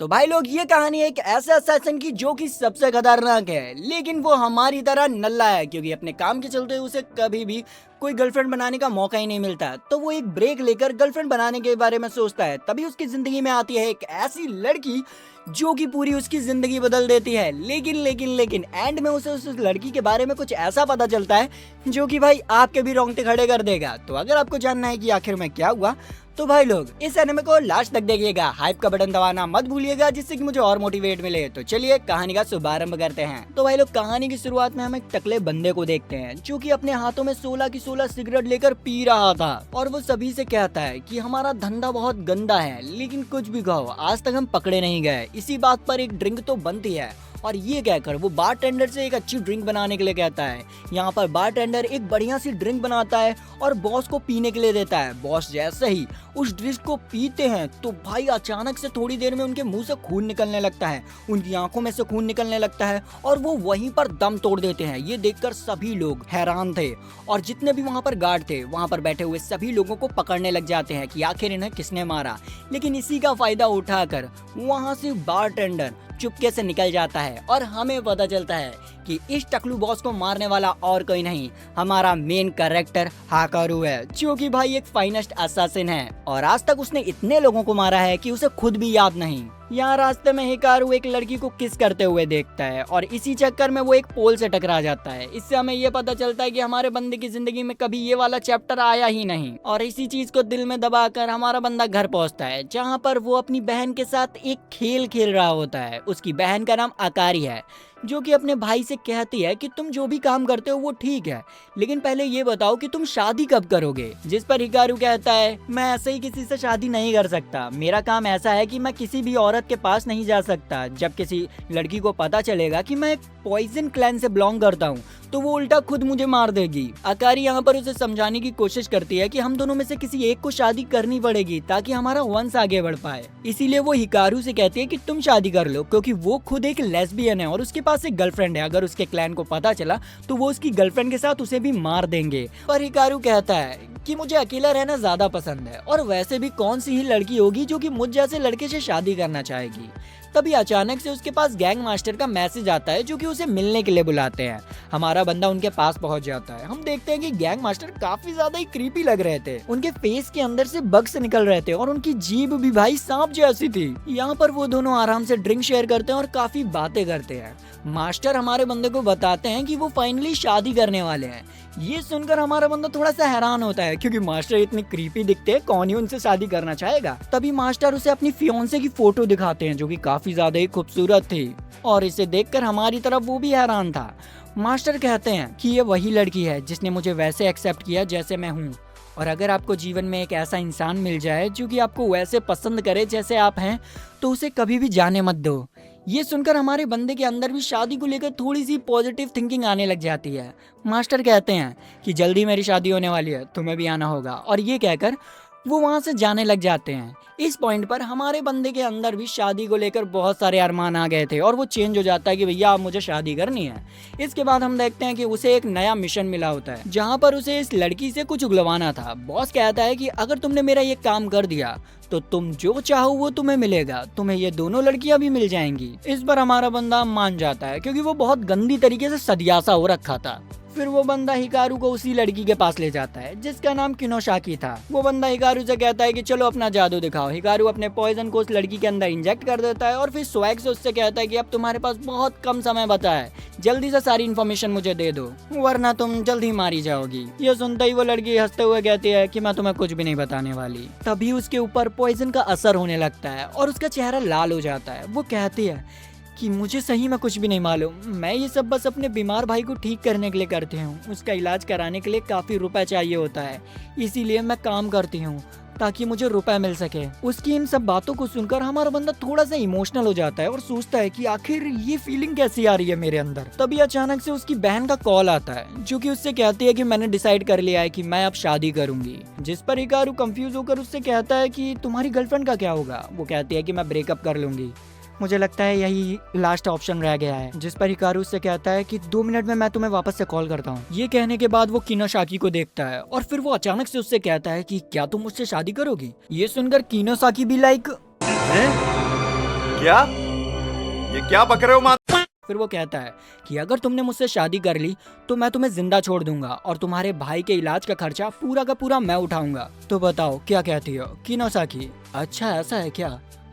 तो भाई लोग, ये कहानी एक ऐसे असैसिन की जो कि सबसे खतरनाक है, लेकिन वो हमारी तरह नल्ला है क्योंकि अपने काम के चलते उसे कभी भी कोई गर्लफ्रेंड बनाने का मौका ही नहीं मिलता। तो वो एक ब्रेक लेकर गर्लफ्रेंड बनाने के बारे में सोचता है। तभी उसकी जिंदगी में आती है एक ऐसी लड़की जो कि पूरी उसकी जिंदगी बदल देती है। लेकिन लेकिन लेकिन एंड में उसे उस लड़की के बारे में कुछ ऐसा पता चलता है जो कि भाई आपके भी रोंगटे खड़े कर देगा। तो अगर आपको जानना है कि आखिर में क्या हुआ, तो भाई लोग इस एनिमे को लास्ट तक देखिएगा। हाइप का बटन दबाना मत भूलिएगा जिससे कि मुझे और मोटिवेट मिले। तो चलिए कहानी का शुभारंभ करते हैं। तो भाई लोग, कहानी की शुरुआत में हम एक टकले बंदे को देखते हैं जो कि अपने हाथों में 16 की 16 सिगरेट लेकर पी रहा था और वो सभी से कहता है कि हमारा धंधा बहुत गंदा है, लेकिन कुछ भी कहो आज तक हम पकड़े नहीं गए। इसी बात पर एक ड्रिंक तो बनती है और ये कहकर वो बारटेंडर से एक अच्छी ड्रिंक बनाने के लिए कहता है। यहाँ पर बारटेंडर एक बढ़िया सी ड्रिंक बनाता है और बॉस को पीने के लिए देता है। बॉस जैसे ही उस ड्रिंक को पीते हैं तो भाई अचानक से थोड़ी देर में उनके मुंह से खून निकलने लगता है, उनकी आंखों में से खून निकलने लगता है और वो वहीं पर दम तोड़ देते हैं। ये देखकर सभी लोग हैरान थे और जितने भी वहाँ पर गार्ड थे वहाँ पर बैठे हुए सभी लोगों को पकड़ने लग जाते हैं कि आखिर इन्हें किसने मारा। लेकिन इसी का फायदा उठाकर वहाँ से बारटेंडर चुपके से निकल जाता है और हमें पता चलता है कि इस टकलू बॉस को मारने वाला और कोई नहीं, हमारा मेन कैरेक्टर हाकारू है, जो कि भाई एक फाइनेस्ट असैसिन है और आज तक उसने इतने लोगों को मारा है कि उसे खुद भी याद नहीं। यहाँ रास्ते में हिकारू एक लड़की को किस करते हुए देखता है और इसी चक्कर में वो एक पोल से टकरा जाता है। इससे हमें ये पता चलता है कि हमारे बंदे की जिंदगी में कभी ये वाला चैप्टर आया ही नहीं और इसी चीज को दिल में दबाकर हमारा बंदा घर पहुंचता है, जहाँ पर वो अपनी बहन के साथ एक खेल खेल रहा होता है। उसकी बहन का नाम आकारी है, जो कि अपने भाई से कहती है कि तुम जो भी काम करते हो वो ठीक है, लेकिन पहले ये बताओ कि तुम शादी कब करोगे। जिस पर हिकारू कहता है, मैं ऐसे ही किसी से शादी नहीं कर सकता, मेरा काम ऐसा है कि मैं किसी भी औरत के पास नहीं जा सकता। जब किसी लड़की को पता चलेगा कि मैं एक पॉइजन क्लैन से बिलोंग करता हूँ तो वो उल्टा खुद मुझे मार देगी। आकारी यहाँ पर उसे समझाने की कोशिश करती है कि हम दोनों में से किसी एक को शादी करनी पड़ेगी ताकि हमारा वंश आगे बढ़ पाए। इसीलिए वो हिकारू से कहती है कि तुम शादी कर लो, क्योंकि वो खुद एक लेस्बियन है और उसके पास एक गर्लफ्रेंड है। अगर उसके क्लैन को पता चला तो वो उसकी गर्लफ्रेंड के साथ उसे भी मार देंगे। पर हिकारू कहता है कि मुझे अकेला रहना ज्यादा पसंद है और वैसे भी कौन सी ही लड़की होगी जो कि मुझ जैसे लड़के से शादी करना चाहेगी। तभी अचानक से उसके पास गैंग मास्टर का मैसेज आता है जो कि उसे मिलने के लिए बुलाते हैं। हमारा बंदा उनके पास पहुंच जाता है। हम देखते हैं कि गैंग मास्टर काफी ज्यादा ही क्रीपी लग रहे थे, उनके फेस के अंदर से बग्स निकल रहे थे और उनकी जीभ भी भाई सांप जैसी थी। यहाँ पर वो दोनों आराम से ड्रिंक शेयर करते हैं और काफी बातें करते हैं। मास्टर हमारे बंदे को बताते हैं कि वो फाइनली शादी करने वाले हैं। ये सुनकर हमारा बंदा थोड़ा सा हैरान होता है क्योंकि मास्टर इतनी क्रीपी दिखते हैं, कौन ही उनसे शादी करना चाहेगा। तभी मास्टर उसे अपनी फियोंसे की फोटो दिखाते हैं जो कि काफी ज्यादा ही खूबसूरत थी और इसे देखकर हमारी तरफ वो भी हैरान था। मास्टर कहते हैं कि ये वही लड़की है जिसने मुझे वैसे एक्सेप्ट किया जैसे मैं हूँ, और अगर आपको जीवन में एक ऐसा इंसान मिल जाए जो कि आपको वैसे पसंद करे जैसे आप हैं तो उसे कभी भी जाने मत दो। ये सुनकर हमारे बंदे के अंदर भी शादी को लेकर थोड़ी सी पॉजिटिव थिंकिंग आने लग जाती है। मास्टर कहते हैं कि जल्दी मेरी शादी होने वाली है, तुम्हें भी आना होगा, और ये कहकर वो वहाँ से जाने लग जाते हैं। इस पॉइंट पर हमारे बंदे के अंदर भी शादी को लेकर बहुत सारे अरमान आ गए थे और वो चेंज हो जाता है कि भैया अब मुझे शादी करनी है। इसके बाद हम देखते हैं कि उसे एक नया मिशन मिला होता है जहाँ पर उसे इस लड़की से कुछ उगलवाना था। बॉस कहता है कि अगर तुमने मेरा ये काम कर दिया तो तुम जो चाहो वो तुम्हें मिलेगा, तुम्हें ये दोनों लड़कियां भी मिल जाएंगी। इस पर हमारा बंदा मान जाता है क्योंकि वो बहुत गंदी तरीके से सदियासा हो रखा था। फिर वो बंदा हिकारू को उसी लड़की के पास ले जाता है जिसका नाम किनोशाकी था। वो बंदा हिकारू से कहता है कि चलो अपना जादू दिखाओ। हिकारू अपने पॉइजन को उस लड़की के अंदर इंजेक्ट कर देता है और फिर स्वैग से उससे कहता है कि अब तुम्हारे पास बहुत कम समय बचा है, जल्दी से सारी इन्फॉर्मेशन मुझे दे दो वरना तुम जल्दी मारी जाओगी। ये सुनते ही वो लड़की हंसते हुए कहती है कि मैं तुम्हें कुछ भी नहीं बताने वाली। तभी उसके ऊपर पॉइजन का असर होने लगता है और उसका चेहरा लाल हो जाता है। वो कहती है कि मुझे सही में कुछ भी नहीं मालूम, मैं ये सब बस अपने बीमार भाई को ठीक करने के लिए करती हूँ। उसका इलाज कराने के लिए काफ़ी रुपए चाहिए होता है, इसीलिए मैं काम करती हूँ ताकि मुझे रुपए मिल सके। उसकी इन सब बातों को सुनकर हमारा बंदा थोड़ा सा इमोशनल हो जाता है और सोचता है कि आखिर ये फीलिंग कैसी आ रही है मेरे अंदर। तभी अचानक से उसकी बहन का कॉल आता है जो कि उससे कहती है कि मैंने डिसाइड कर लिया है कि मैं अब शादी करूंगी। जिस पर हिकारू कंफ्यूज होकर उससे कहता है कि तुम्हारी गर्लफ्रेंड का क्या होगा। वो कहती है कि मैं ब्रेकअप कर लूंगी, मुझे लगता है यही लास्ट ऑप्शन रह गया है। जिस पर हिकारू से कहता है कि 2 मिनट में मैं तुम्हें वापस से कॉल करता हूँ। ये कहने के बाद वो किनोसाकी को देखता है और फिर वो अचानक से उससे कहता है कि क्या तुम मुझसे शादी करोगी। ये सुनकर किनोसाकी भी लाइक, क्या? ये क्या बक रहे हो माँ? फिर वो कहता है कि अगर तुमने मुझसे शादी कर ली तो मैं तुम्हें जिंदा छोड़ दूंगा और तुम्हारे भाई के इलाज का खर्चा पूरा का पूरा मैं उठाऊंगा। तो बताओ क्या कहती हो किनोसाकी? अच्छा ऐसा है क्या?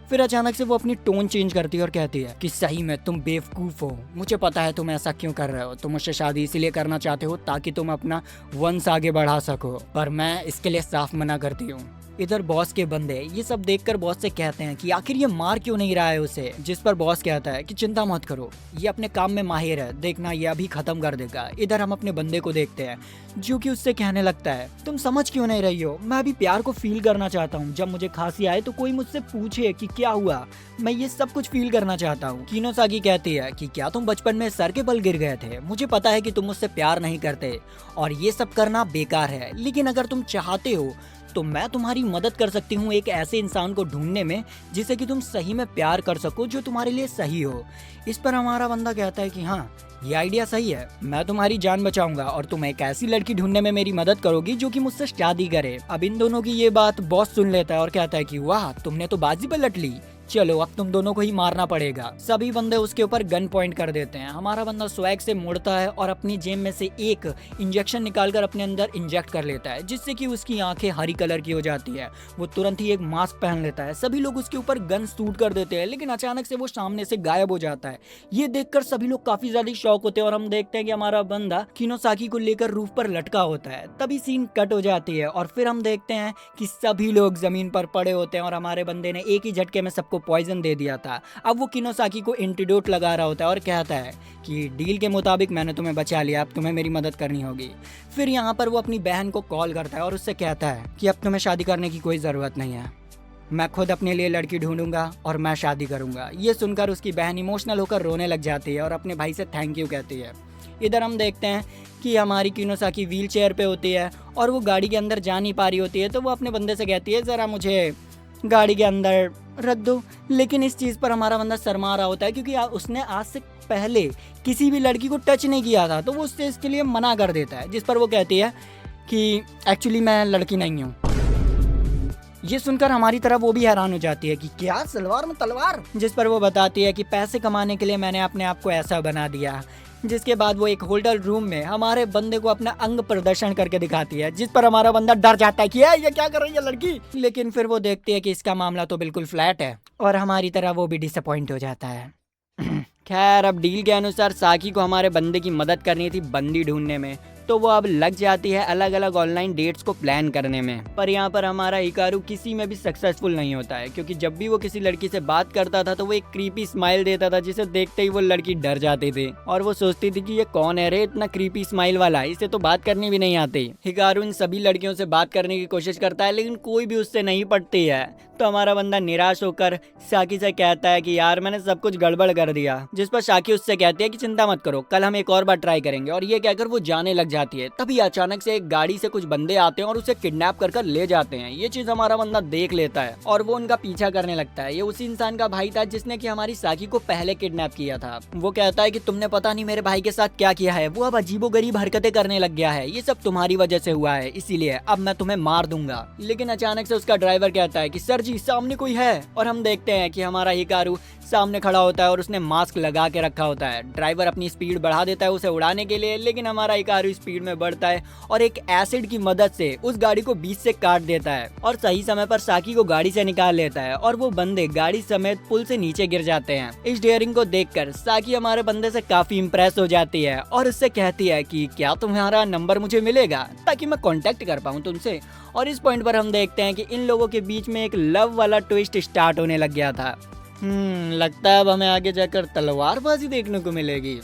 फिर अचानक से वो अपनी टोन चेंज करती है और कहती है कि सही में तुम बेवकूफ हो, मुझे पता है तुम ऐसा क्यों कर रहे हो। तुम मुझसे शादी इसीलिए करना चाहते हो ताकि तुम अपना वंश आगे बढ़ा सको, पर मैं इसके लिए साफ मना करती हूँ। इधर बॉस के बंदे ये सब देखकर बॉस से कहते हैं कि आखिर ये मार क्यों नहीं रहा है उसे, जिस पर बॉस कहता है कि चिंता मत करो, ये अपने काम में माहिर है, देखना ये अभी खत्म कर देगा। इधर हम अपने बंदे को देखते हैं जो कि उससे कहने लगता है तुम समझ क्यों नहीं रही हो, मैं अभी प्यार को फील करना चाहता हूँ। जब मुझे खांसी आए तो कोई मुझसे पूछे कि क्या हुआ, मैं ये सब कुछ फील करना चाहता हूँ। किनोसाकी कहती है कि क्या तुम बचपन में सर के बल गिर गए थे? मुझे पता है कि तुम मुझसे प्यार नहीं करते और ये सब करना बेकार है, लेकिन अगर तुम चाहते हो तो मैं तुम्हारी मदद कर सकती हूँ एक ऐसे इंसान को ढूंढने में जिसे कि तुम सही में प्यार कर सको, जो तुम्हारे लिए सही हो। इस पर हमारा बंदा कहता है कि हाँ ये आइडिया सही है, मैं तुम्हारी जान बचाऊंगा और तुम एक ऐसी लड़की ढूंढने में मेरी मदद करोगी जो कि मुझसे शादी करे। अब इन दोनों की ये बात बॉस सुन लेता है और कहता है कि वाह तुमने तो बाजी पलट ली, चलो अब तुम दोनों को ही मारना पड़ेगा। सभी बंदे उसके ऊपर गन पॉइंट कर देते हैं। हमारा बंदा स्वैग से मुड़ता है और अपनी जेब में से एक इंजेक्शन निकालकर अपने अंदर इंजेक्ट कर लेता है, जिससे कि उसकी आंखें हरी कलर की हो जाती है। वो तुरंत ही एक मास्क पहन लेता है। सभी लोग उसके ऊपर गन शूट कर देते हैं, लेकिन अचानक से वो सामने से गायब हो जाता है। ये देखकर सभी लोग काफी ज्यादा शॉक होते हैं और हम देखते हैं कि हमारा बंदा किनोसाकी को लेकर रूफ पर लटका होता है। तभी सीन कट हो जाती है और फिर हम देखते हैं कि सभी लोग जमीन पर पड़े होते हैं और हमारे बंदे ने एक ही झटके में सबको पॉइजन दे दिया था। अब वो किनोसाकी को एंटीडोट लगा रहा होता है और कहता है कि डील के मुताबिक मैंने तुम्हें बचा लिया, अब तुम्हें मेरी मदद करनी होगी। फिर यहाँ पर वो अपनी बहन को कॉल करता है और उससे कहता है कि अब तुम्हें शादी करने की कोई ज़रूरत नहीं है, मैं खुद अपने लिए लड़की ढूंढूंगा और मैं शादी करूंगा। ये सुनकर उसकी बहन इमोशनल होकर रोने लग जाती है और अपने भाई से थैंक यू कहती है। इधर हम देखते हैं कि हमारी किनोसाकी व्हील चेयर पे होती है और वो गाड़ी के अंदर जा नहीं पा रही होती है, तो वो अपने बंदे से कहती है ज़रा मुझे गाड़ी के अंदर रख दो। लेकिन इस चीज़ पर हमारा बंदा शर्मा रहा होता है क्योंकि उसने आज से पहले किसी भी लड़की को टच नहीं किया था, तो वो उससे इसके लिए मना कर देता है। जिस पर वो कहती है कि एक्चुअली मैं लड़की नहीं हूँ। ये सुनकर हमारी तरफ वो भी हैरान हो जाती है कि क्या सलवार में तलवार। जिस पर वो बताती है कि पैसे कमाने के लिए मैंने अपने आप को ऐसा बना दिया। जिसके बाद वो एक होटल रूम में हमारे बंदे को अपना अंग प्रदर्शन करके दिखाती है, जिस पर हमारा बंदा डर जाता है कि ये क्या कर रही है लड़की। लेकिन फिर वो देखती है कि इसका मामला तो बिल्कुल फ्लैट है और हमारी तरह वो भी डिसअपॉइंट हो जाता है। खैर अब डील के अनुसार साकी को हमारे बंदे की मदद करनी थी बंदी ढूंढने में, तो वो अब लग जाती है अलग अलग ऑनलाइन डेट्स को प्लान करने में। पर यहाँ पर हमारा हिकारू किसी में भी सक्सेसफुल नहीं होता है, क्योंकि जब भी वो किसी लड़की से बात करता था तो वो एक क्रीपी स्माइल देता था, जिसे देखते ही वो लड़की डर जाती थी और वो सोचती थी कि ये कौन है रे इतना क्रीपी स्माइल वाला, इसे तो बात करनी भी नहीं आती। हिकारू इन सभी लड़कियों से बात करने की कोशिश करता है लेकिन कोई भी उससे नहीं पटती है, तो हमारा बंदा निराश होकर साकी से कहता है कि यार मैंने सब कुछ गड़बड़ कर दिया। जिस पर साकी उससे कहती है कि चिंता मत करो, कल हम एक और बार ट्राई करेंगे, और ये कहकर वो जाने लग जाती है। तभी अचानक से एक गाड़ी से कुछ बंदे आते हैं और उसे किडनैप कर ले जाते हैं। ये चीज हमारा बंदा देख लेता है और वो उनका पीछा करने लगता है। ये उसी इंसान का भाई था जिसने कि हमारी साकी को पहले किडनैप किया था। वो कहता है कि तुमने पता नहीं मेरे भाई के साथ क्या किया है, वो अब अजीबोगरीब हरकतें करने लग गया है, ये सब तुम्हारी वजह से हुआ है, इसीलिए अब मैं तुम्हें मार दूंगा। लेकिन अचानक से उसका ड्राइवर कहता है कि सर जी सामने कोई है, और हम देखते हैं कि हमारा हिकारू सामने खड़ा होता है और उसने मास्क लगा के रखा होता है। ड्राइवर अपनी स्पीड बढ़ा देता है उसे उड़ाने के लिए, लेकिन हमारा हिकारू स्पीड में बढ़ता है और एक एसिड की मदद से उस गाड़ी को बीच से काट देता है और सही समय पर साकी को गाड़ी से निकाल लेता है और वो बंदे गाड़ी समेत पुल से नीचे गिर जाते हैं। इस डेयरिंग को देखकर साकी हमारे बंदे से काफी इम्प्रेस हो जाती है और उससे कहती है कि क्या तुम्हारा नंबर मुझे मिलेगा ताकि मैं कांटेक्ट कर पाऊँ तुमसे। और इस पॉइंट पर हम देखते हैं कि इन लोगों के बीच में एक लव वाला ट्विस्ट स्टार्ट होने लग गया था। लगता है अब हमें आगे जाकर तलवारबाजी देखने को मिलेगी।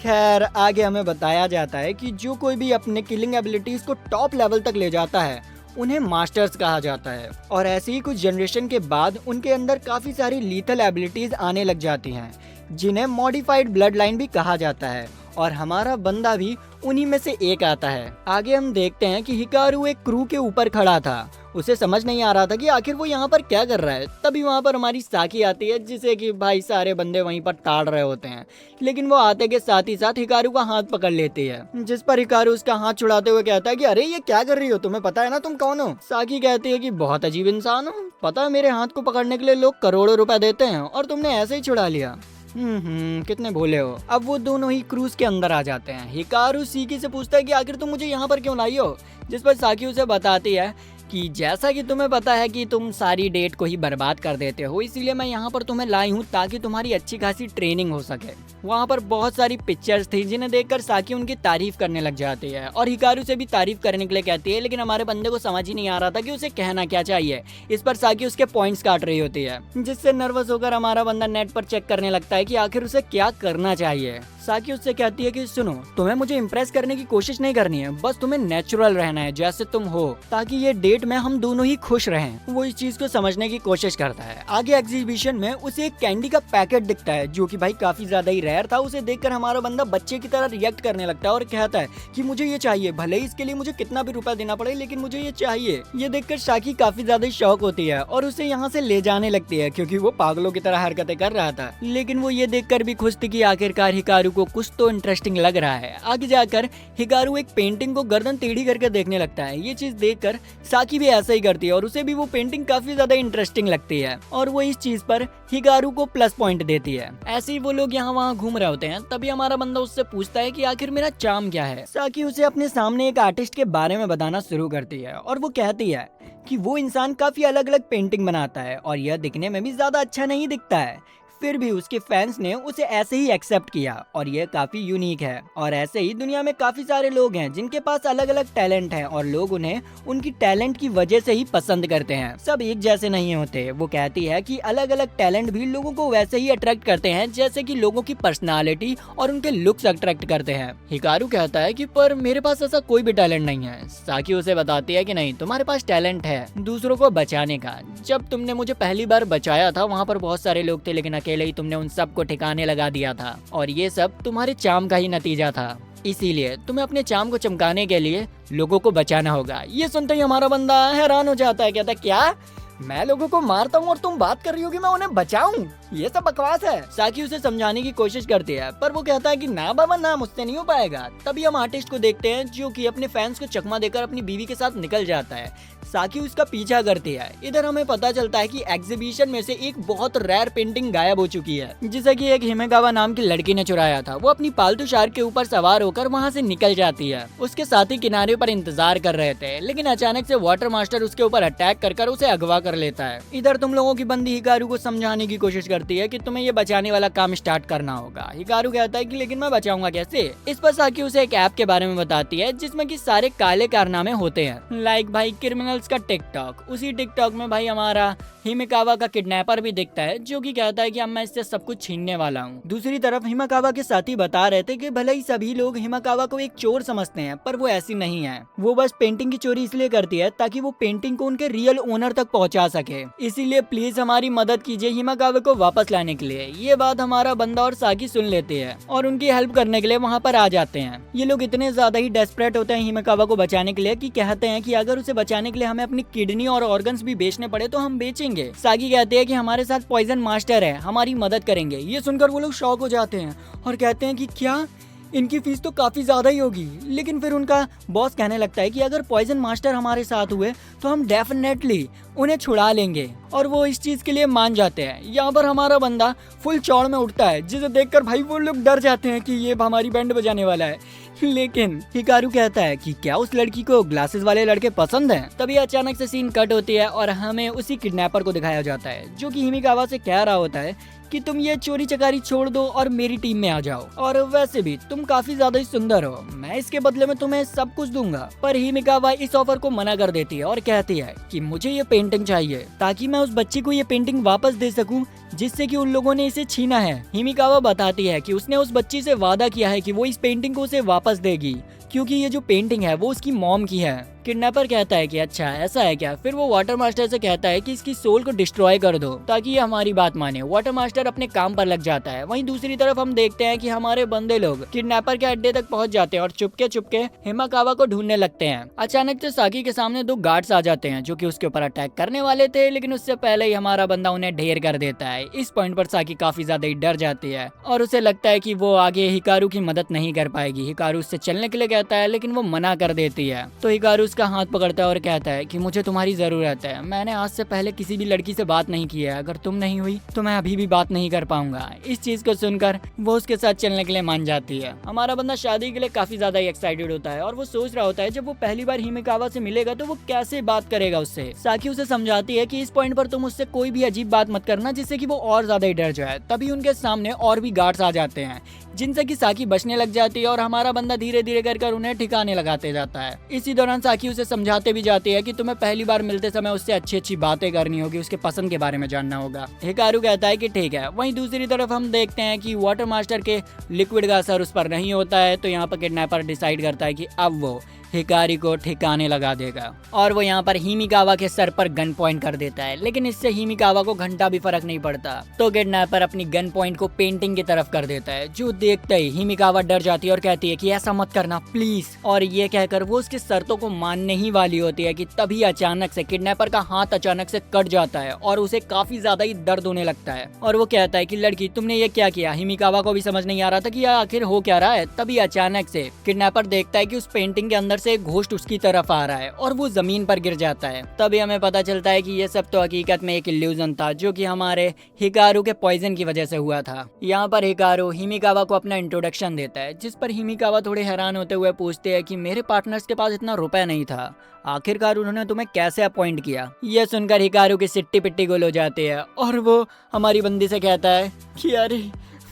खैर आगे हमें बताया जाता है कि जो कोई भी अपने किलिंग एबिलिटीज को टॉप लेवल तक ले जाता है उन्हें मास्टर्स कहा जाता है, और ऐसे ही कुछ जनरेशन के बाद उनके अंदर काफी सारी लीथल एबिलिटीज आने लग जाती हैं जिन्हें मॉडिफाइड ब्लड लाइन भी कहा जाता है। और हमारा बंदा भी उन्हीं में से एक आता है। आगे हम देखते हैं कि हिकारू एक क्रू के ऊपर खड़ा था। उसे समझ नहीं आ रहा था कि आखिर वो यहाँ पर क्या कर रहा है। तभी वहाँ पर हमारी साकी आती है, जिसे कि भाई सारे बंदे वहीं पर ताड़ रहे होते हैं, लेकिन वो आते के साथ ही साथ हिकारू का हाथ पकड़ लेती है, जिस पर हिकारू उसका हाथ छुड़ाते हुए कहता है कि अरे ये क्या कर रही हो, तुम्हें पता है ना तुम कौन हो। साकी कहती है कि बहुत अजीब इंसान हो, पता है मेरे हाथ को पकड़ने के लिए लोग करोड़ों रुपए देते हैं और तुमने ऐसे ही छुड़ा लिया। कितने भोले हो। अब वो दोनों ही क्रूज के अंदर आ जाते हैं। हिकारू साकी से पूछता है कि आखिर तुम मुझे यहाँ पर क्यों लाई हो, जिस पर साकी उसे बताती है कि जैसा कि तुम्हें पता है कि तुम सारी डेट को ही बर्बाद कर देते हो, इसीलिए मैं यहाँ पर तुम्हें लाई हूँ ताकि तुम्हारी अच्छी खासी ट्रेनिंग हो सके। वहाँ पर बहुत सारी पिक्चर्स थी जिन्हें देखकर साकी उनकी तारीफ करने लग जाती है और हिकारू से भी तारीफ करने के लिए कहती है, लेकिन हमारे बंदे को समझ ही नहीं आ रहा था कि उसे कहना क्या चाहिए। इस पर साकी उसके पॉइंट्स काट रही होती है, जिससे नर्वस होकर हमारा बंदा नेट पर चेक करने लगता है कि आखिर उसे क्या करना चाहिए। साकी उससे कहती है कि सुनो, तुम्हें मुझे इम्प्रेस करने की कोशिश नहीं करनी है, बस तुम्हें नेचुरल रहना है जैसे तुम हो, ताकि ये डेट में हम दोनों ही खुश रहें। वो इस चीज को समझने की कोशिश करता है। आगे एग्जीबिशन में उसे एक कैंडी का पैकेट दिखता है जो कि भाई काफी ज्यादा ही रेयर था। उसे देखकर हमारा बंदा बच्चे की तरह रिएक्ट करने लगता है और कहता है कि मुझे ये चाहिए, भले ही इसके लिए मुझे कितना भी रुपया देना पड़े, लेकिन मुझे ये चाहिए। ये देखकर साकी काफी ज्यादा शौक होती है और उसे यहाँ से ले जाने लगती है, क्योंकि वो पागलों की तरह हरकतें कर रहा था। लेकिन वो ये देखकर भी खुश थी कि आखिरकार हिकारू को कुछ तो इंटरेस्टिंग लग रहा है। आगे जाकर हिकारू एक पेंटिंग को गर्दन टेढ़ी करके देखने लगता है। ये चीज देखकर साकी भी ऐसा ही करती है और उसे भी वो पेंटिंग काफी ज्यादा इंटरेस्टिंग लगती है और वो इस चीज पर हिकारू को प्लस पॉइंट देती है। ऐसे ही वो लोग यहाँ वहाँ घूम रहे होते हैं, तभी हमारा बंदा उससे पूछता है कि आखिर मेरा चार्म क्या है। साकी उसे अपने सामने एक आर्टिस्ट के बारे में बताना शुरू करती है और वो कहती है कि वो इंसान काफी अलग अलग पेंटिंग बनाता है और यह दिखने में भी ज्यादा अच्छा नहीं दिखता है, फिर भी उसके फैंस ने उसे ऐसे ही एक्सेप्ट किया और ये काफी यूनिक है। और ऐसे ही दुनिया में काफी सारे लोग हैं जिनके पास अलग अलग टैलेंट है और लोग उन्हें उनकी टैलेंट की वजह से ही पसंद करते हैं, सब एक जैसे नहीं होते। वो कहती है कि अलग अलग टैलेंट भी लोगों को वैसे ही अट्रैक्ट करते हैं जैसे कि लोगों की पर्सनालिटी और उनके लुक्स अट्रैक्ट करते हैं। हिकारू कहता है कि पर मेरे पास ऐसा कोई भी टैलेंट नहीं है। साकी उसे बताती है कि नहीं, तुम्हारे पास टैलेंट है दूसरों को बचाने का। जब तुमने मुझे पहली बार बचाया था वहाँ पर बहुत सारे लोग थे, लेकिन अकेले ही तुमने उन सब को ठिकाने लगा दिया था और ये सब तुम्हारे चार्म का ही नतीजा था। इसीलिए तुम्हें अपने चार्म को चमकाने के लिए लोगों को बचाना होगा। ये सुनते ही हमारा बंदा हैरान हो जाता है, कहता है क्या मैं लोगों को मारता हूँ और तुम बात कर रही हो कि मैं उन्हें बचाऊं? ये सब बकवास है। साकी उसे समझाने की कोशिश करती है पर वो कहता है कि ना बाबा ना, मुझसे नहीं हो पाएगा। तभी हम आर्टिस्ट को देखते हैं जो कि अपने फैंस को चकमा देकर अपनी बीवी के साथ निकल जाता है। साकी उसका पीछा करती है। इधर हमें पता चलता है कि एग्जीबिशन में से एक बहुत रेयर पेंटिंग गायब हो चुकी है, जिसे कि एक हिमेगावा नाम की लड़की ने चुराया था। वो अपनी पालतू शार्क के ऊपर सवार होकर वहाँ से निकल जाती है। उसके साथी किनारे पर इंतजार कर रहे थे, लेकिन अचानक से वाटर मास्टर उसके ऊपर अटैक कर उसे अगवा कर लेता है। इधर तुम लोगों की बंदी हिकारू को समझाने की कोशिश करती है कि तुम्हें ये बचाने वाला काम स्टार्ट करना होगा। हिकारू कहता है कि लेकिन मैं बचाऊंगा कैसे? इस पर साकी उसे एक ऐप के बारे में बताती है जिसमें कि सारे काले कारनामे होते हैं, लाइक भाई क्रिमिनल्स का टिकटॉक। उसी टिकटॉक में भाई हमारा हिमेकावा का किडनैपर भी दिखता है, जो कि कहता है कि अब मैं इससे सब कुछ छीनने वाला हूँ। दूसरी तरफ हिमेकावा के साथी बता रहे थे कि भले ही सभी लोग हिमेकावा को एक चोर समझते हैं, पर वो ऐसी नहीं है। वो बस पेंटिंग की चोरी इसलिए करती है ताकि वो पेंटिंग को उनके रियल ओनर तक पहुंचा सके। इसीलिए प्लीज हमारी मदद कीजिए हिमेकावा को वापस लाने के लिए। ये बात हमारा बंदा और साकी सुन लेते हैं और उनकी हेल्प करने के लिए वहाँ पर आ जाते हैं। ये लोग इतने ज्यादा ही डेस्परेट होते हैं हिमेकावा को बचाने के लिए कि कहते हैं कि अगर उसे बचाने के लिए हमें अपनी किडनी और ऑर्गन्स भी बेचने पड़े तो हम बेचेंगे। साकी कहते हैं कि हमारे साथ पॉइजन मास्टर है, हमारी मदद करेंगे। ये सुनकर वो लोग शॉक हो जाते हैं और कहते हैं कि क्या इनकी फीस तो काफी ज्यादा ही होगी। लेकिन फिर उनका बॉस कहने लगता है कि अगर पॉइजन मास्टर हमारे साथ हुए तो हम डेफिनेटली उन्हें छुड़ा लेंगे और वो इस चीज के लिए मान जाते हैं। यहाँ पर हमारा बंदा फुल चौड़ में उठता है, जिसे देखकर भाई वो लोग डर जाते हैं कि ये हमारी बैंड बजाने वाला है। लेकिन हिकारू कहता है कि क्या उस लड़की को ग्लासेस वाले लड़के पसंद हैं? तभी अचानक से सीन कट होती है और हमें उसी किडनैपर को दिखाया जाता है, जो कि हिमेकावा से कह रहा होता है कि तुम ये चोरी चकारी छोड़ दो और मेरी टीम में आ जाओ। और वैसे भी तुम काफी ज्यादा ही सुंदर हो, मैं इसके बदले में तुम्हें सब कुछ दूंगा। पर हिमेकावा इस ऑफर को मना कर देती है और कहती है कि मुझे ये पेंटिंग चाहिए ताकि मैं उस बच्ची को ये पेंटिंग वापस दे सकूं जिससे कि उन लोगों ने इसे छीना है। हिमेकावा बताती है कि उसने उस बच्ची से वादा किया है कि वो इस पेंटिंग को उसे वापस देगी क्योंकि ये जो पेंटिंग है वो उसकी मॉम की है। किडनैपर कहता है कि अच्छा ऐसा है क्या। फिर वो वाटर मास्टर से कहता है कि इसकी सोल को डिस्ट्रॉय कर दो ताकि ये हमारी बात माने। वाटर मास्टर अपने काम पर लग जाता है। वहीं दूसरी तरफ हम देखते हैं कि हमारे बंदे लोग किडनैपर के अड्डे तक पहुंच जाते हैं और चुपके चुपके हिमाकावा को ढूंढने लगते हैं। अचानक से साकी के सामने 2 गार्ड्स आ जाते हैं जो कि उसके ऊपर अटैक करने वाले थे, लेकिन उससे पहले ही हमारा बंदा उन्हें ढेर कर देता है। इस पॉइंट पर साकी काफी ज्यादा ही डर जाती है और उसे लगता है कि वो आगे हिकारू की मदद नहीं कर पाएगी। हिकारू उससे चलने के लिए कहता है लेकिन वो मना कर देती है। तो हिकारू उसका हाथ पकड़ता है और कहता है कि मुझे तुम्हारी जरूरत है। मैंने आज से पहले किसी भी लड़की से बात नहीं की है, अगर तुम नहीं हुई तो मैं अभी भी बात नहीं कर पाऊंगा। इस चीज को सुनकर वो उसके साथ चलने के लिए मान जाती है। हमारा बंदा शादी के लिए काफी ज्यादा एक्साइटेड होता है और वो सोच रहा होता है जब वो पहली बार हिमिकावा से मिलेगा तो वो कैसे बात करेगा उससे। साकी उसे समझाती है कि इस पॉइंट पर तुम उससे कोई भी अजीब बात मत करना जिससे कि वो और ज्यादा ही डर जाए। तभी उनके सामने और भी गार्ड्स आ जाते हैं जिनसे कि साकी बचने लग जाती है और हमारा बंदा धीरे धीरे कर उन्हें ठिकाने लगाते जाता है। इसी दौरान साकी उसे समझाते भी जाती है कि तुम्हें पहली बार मिलते समय उससे अच्छी अच्छी बातें करनी होगी, उसके पसंद के बारे में जानना होगा। हिकारू कहता है कि ठीक है। वहीं दूसरी तरफ हम देखते हैं कि वाटर मास्टर के लिक्विड का असर उस पर नहीं होता है, तो यहाँ पर किडनैपर डिसाइड करता है कि अब वो हिकारी को ठिकाने लगा देगा और वो यहाँ पर हिमिकावा के सर पर गन पॉइंट कर देता है, लेकिन इससे हिमिकावा को घंटा भी फर्क नहीं पड़ता। तो किडनैपर अपनी गन पॉइंट को पेंटिंग की तरफ कर देता है, जो देखते ही हिमिकावा डर जाती है और कहती है कि ऐसा मत करना प्लीज। और ये कहकर वो उसके शर्तों को मानने ही वाली होती है कि तभी अचानक से किडनैपर का हाथ अचानक से कट जाता है और उसे काफी ज्यादा ही दर्द होने लगता है। और वो कहता है कि लड़की तुमने ये क्या किया। हिमिकावा को भी समझ नहीं आ रहा था कि आखिर हो क्या रहा है। तभी अचानक से किडनैपर देखता है कि उस पेंटिंग के अंदर से एक घोस्ट उसकी तरफ आ रहा है और वो जमीन पर गिर जाता है। तभी हमें पता चलता है कि ये सब तो हकीकत में एक इल्यूजन था जो कि हमारे हिकारू के पॉइजन की वजह से हुआ था। यहाँ पर हिकारू हिमिकावा को अपना इंट्रोडक्शन देता है, जिस पर हिमिकावा थोड़े हैरान होते हुए पूछते हैं कि मेरे पार्टनर्स के पास इतना रुपए नहीं था, आखिरकार उन्होंने तुम्हें कैसे अपॉइंट किया। यह सुनकर हिकारू की सिट्टी पिट्टी गोल हो जाती है और वो हमारी बंदी से कहता है कि अरे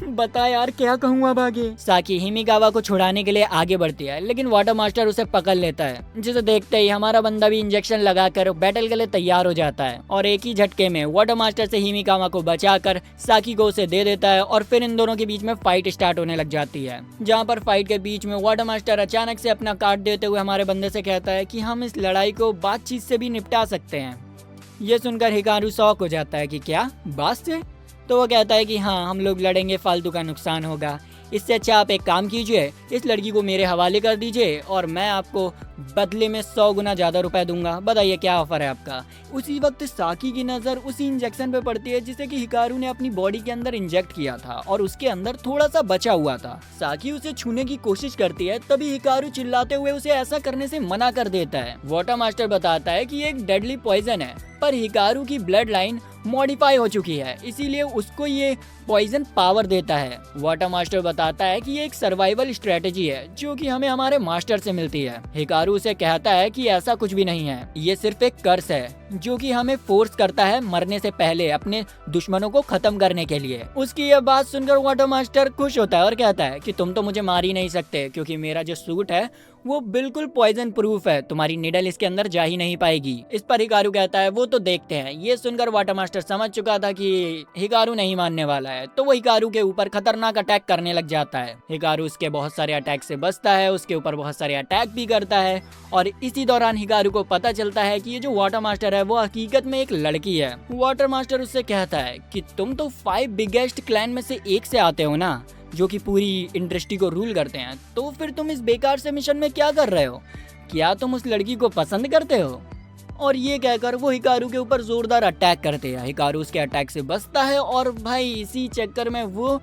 बता यार क्या कहूँ अब आगे। साकी हिमिकावा को छुड़ाने के लिए आगे बढ़ती है, लेकिन वाटर मास्टर उसे पकड़ लेता है, जिसे देखते ही हमारा बंदा भी इंजेक्शन लगाकर बैटल के लिए तैयार हो जाता है और एक ही झटके में वाटर मास्टर से हिमिकावा को बचाकर साकी को उसे दे देता है और फिर इन दोनों के बीच में फाइट स्टार्ट होने लग जाती है। जहाँ पर फाइट के बीच में वाटर मास्टर अचानक से अपना कार्ड देते हुए हमारे बंदे से कहता है कि हम इस लड़ाई को बातचीत से भी निपटा सकते हैं। ये सुनकर हिकारू शॉक हो जाता है कि क्या बात से। तो वो कहता है कि हाँ हम लोग लड़ेंगे, फालतू का नुकसान होगा, इससे अच्छा आप एक काम कीजिए, इस लड़की को मेरे हवाले कर दीजिए और मैं आपको बदले में 100 गुना ज्यादा रुपए दूंगा। बताइए क्या ऑफर है आपका। उसी वक्त साकी की नजर उसी इंजेक्शन पे पड़ती है जिसे कि हिकारू ने अपनी बॉडी के अंदर इंजेक्ट किया था और उसके अंदर थोड़ा सा बचा हुआ था। साकी उसे छूने की कोशिश करती है, तभी हिकारू चिल्लाते हुए उसे ऐसा करने से मना कर देता है। वाटर मास्टर बताता है कि ये एक डेडली पॉइजन है, पर हिकारू की ब्लड लाइन मॉडिफाई हो चुकी है, इसीलिए उसको ये पॉइजन पावर देता है। वाटर मास्टर बताता है कि ये एक सर्वाइवल स्ट्रेटेजी है जो कि हमें हमारे मास्टर से मिलती है। हिकारू उसे कहता है कि ऐसा कुछ भी नहीं है, ये सिर्फ एक कर्स है जो कि हमें फोर्स करता है मरने से पहले अपने दुश्मनों को खत्म करने के लिए। उसकी यह बात सुनकर वाटर मास्टर खुश होता है और कहता है कि तुम तो मुझे मार ही नहीं सकते क्योंकि मेरा जो सूट है वो बिल्कुल पॉइजन प्रूफ है, तुम्हारी निडल इसके अंदर जा ही नहीं पाएगी। इस पर हिकारू कहता है वो तो देखते हैं। ये सुनकर वाटर मास्टर समझ चुका था कि हिकारू नहीं मानने वाला है, तो वो हिकारू के ऊपर खतरनाक अटैक करने लग जाता है। हिकारू उसके बहुत सारे अटैक से बचता है, उसके ऊपर बहुत सारे अटैक भी करता है और इसी दौरान हिकारू को पता चलता है कि ये जो वाटर मास्टर है वो हकीकत में एक लड़की है। वाटर मास्टर उससे कहता है कि तुम तो 5 बिगेस्ट क्लैन में से एक से आते हो ना, जो कि पूरी इंडस्ट्री को रूल करते हैं, तो फिर तुम इस बेकार से मिशन में क्या कर रहे हो? क्या तुम उस लड़की को पसंद करते हो? और ये कहकर वो हिकारू के ऊपर जोरदार अटैक करते हैं। हिकारू उसके अटैक से बचता है और भाई इसी चक्कर में वो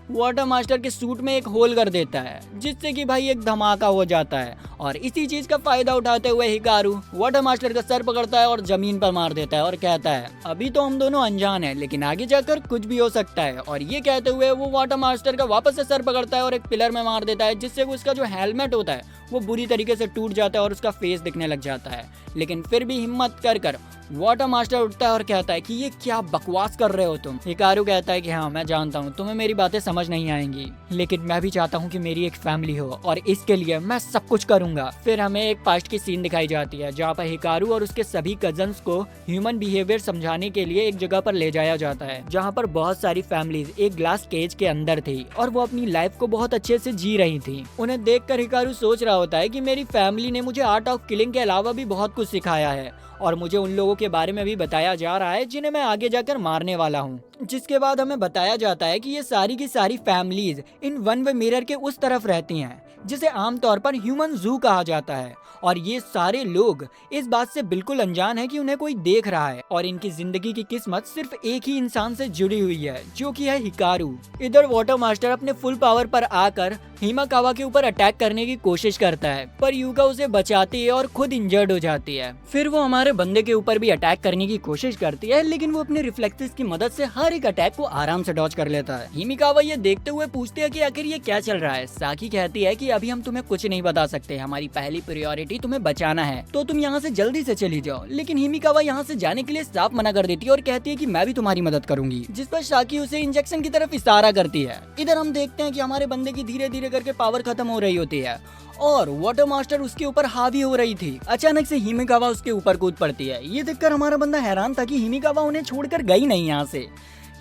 वाटर मास्टर के सूट में एक होल कर देता है, जिससे कि भाई एक धमाका हो जाता है और इसी चीज का फायदा उठाते हुए हिकारू वाटर मास्टर का सर पकड़ता है और जमीन पर मार देता है और कहता है अभी तो हम दोनों अनजान हैं, लेकिन आगे जाकर कुछ भी हो सकता है। और ये कहते हुए वो वाटर मास्टर का वापस से सर पकड़ता है और एक पिलर में मार देता है, जिससे उसका जो हेलमेट होता है वो बुरी तरीके से टूट जाता है और उसका फेस दिखने लग जाता है। लेकिन फिर भी हिम्मत कर वाटर मास्टर उठता है और कहता है कि ये क्या बकवास कर रहे हो तुम। हिकारू कहता है कि हाँ मैं जानता हूँ तुम्हें मेरी बातें समझ नहीं आएंगी, लेकिन मैं भी चाहता हूँ कि मेरी एक फैमिली हो और इसके लिए मैं सब कुछ करूंगा। फिर हमें एक पास्ट की सीन दिखाई जाती है जहाँ पर हिकारू और उसके सभी कजन्स को ह्यूमन बिहेवियर समझाने के लिए एक जगह पर ले जाया जाता है जहाँ पर बहुत सारी फैमिलीज एक ग्लास केज के अंदर थी और वो अपनी लाइफ को बहुत अच्छे से जी रही थी। उन्हें देखकर हिकारू सोच रहा होता है कि मेरी फैमिली ने मुझे आर्ट ऑफ किलिंग के अलावा भी बहुत कुछ सिखाया है और मुझे उन लोगों के बारे में भी बताया जा रहा है जिन्हें मैं आगे जाकर मारने वाला हूँ। जिसके बाद हमें बताया जाता है कि ये सारी की सारी families in one way mirror के उस तरफ रहती हैं जिसे आमतौर पर ह्यूमन जू कहा जाता है और ये सारे लोग इस बात से बिल्कुल अनजान है कि उन्हें कोई देख रहा है और इनकी जिंदगी की किस्मत सिर्फ एक ही इंसान से जुड़ी हुई है जो कि है हिकारू। इधर वाटर मास्टर अपने फुल पावर पर आकर हिमाकावा के ऊपर अटैक करने की कोशिश करता है पर युका उसे बचाती है और खुद इंजर्ड हो जाती है। फिर वो हमारे बंदे के ऊपर भी अटैक करने की कोशिश करती है लेकिन वो अपने रिफ्लेक्सेस की मदद से हर एक अटैक को आराम से डॉज कर लेता है। हिमिकावा ये देखते हुए पूछती है कि आखिर ये क्या चल रहा है। साकी कहती है कि अभी हम तुम्हें कुछ नहीं बता सकते, हमारी पहली प्रायोरिटी तुम्हें बचाना है तो तुम यहाँ से जल्दी से चली जाओ। लेकिन हिमिकावा यहाँ से जाने के लिए साफ मना कर देती है और कहती है कि मैं भी तुम्हारी मदद करूंगी, जिस पर साकी उसे इंजेक्शन की तरफ इशारा करती है। इधर हम देखते हैं कि हमारे बंदे की धीरे धीरे करके पावर खत्म हो रही होती है और वाटर मास्टर उसके ऊपर हावी हो रही थी। अचानक से हिमिकावा उसके ऊपर कूद पड़ती है। ये देखकर हमारा बंदा हैरान था कि हिमिकावा उन्हें छोड़कर गई नहीं यहाँ से।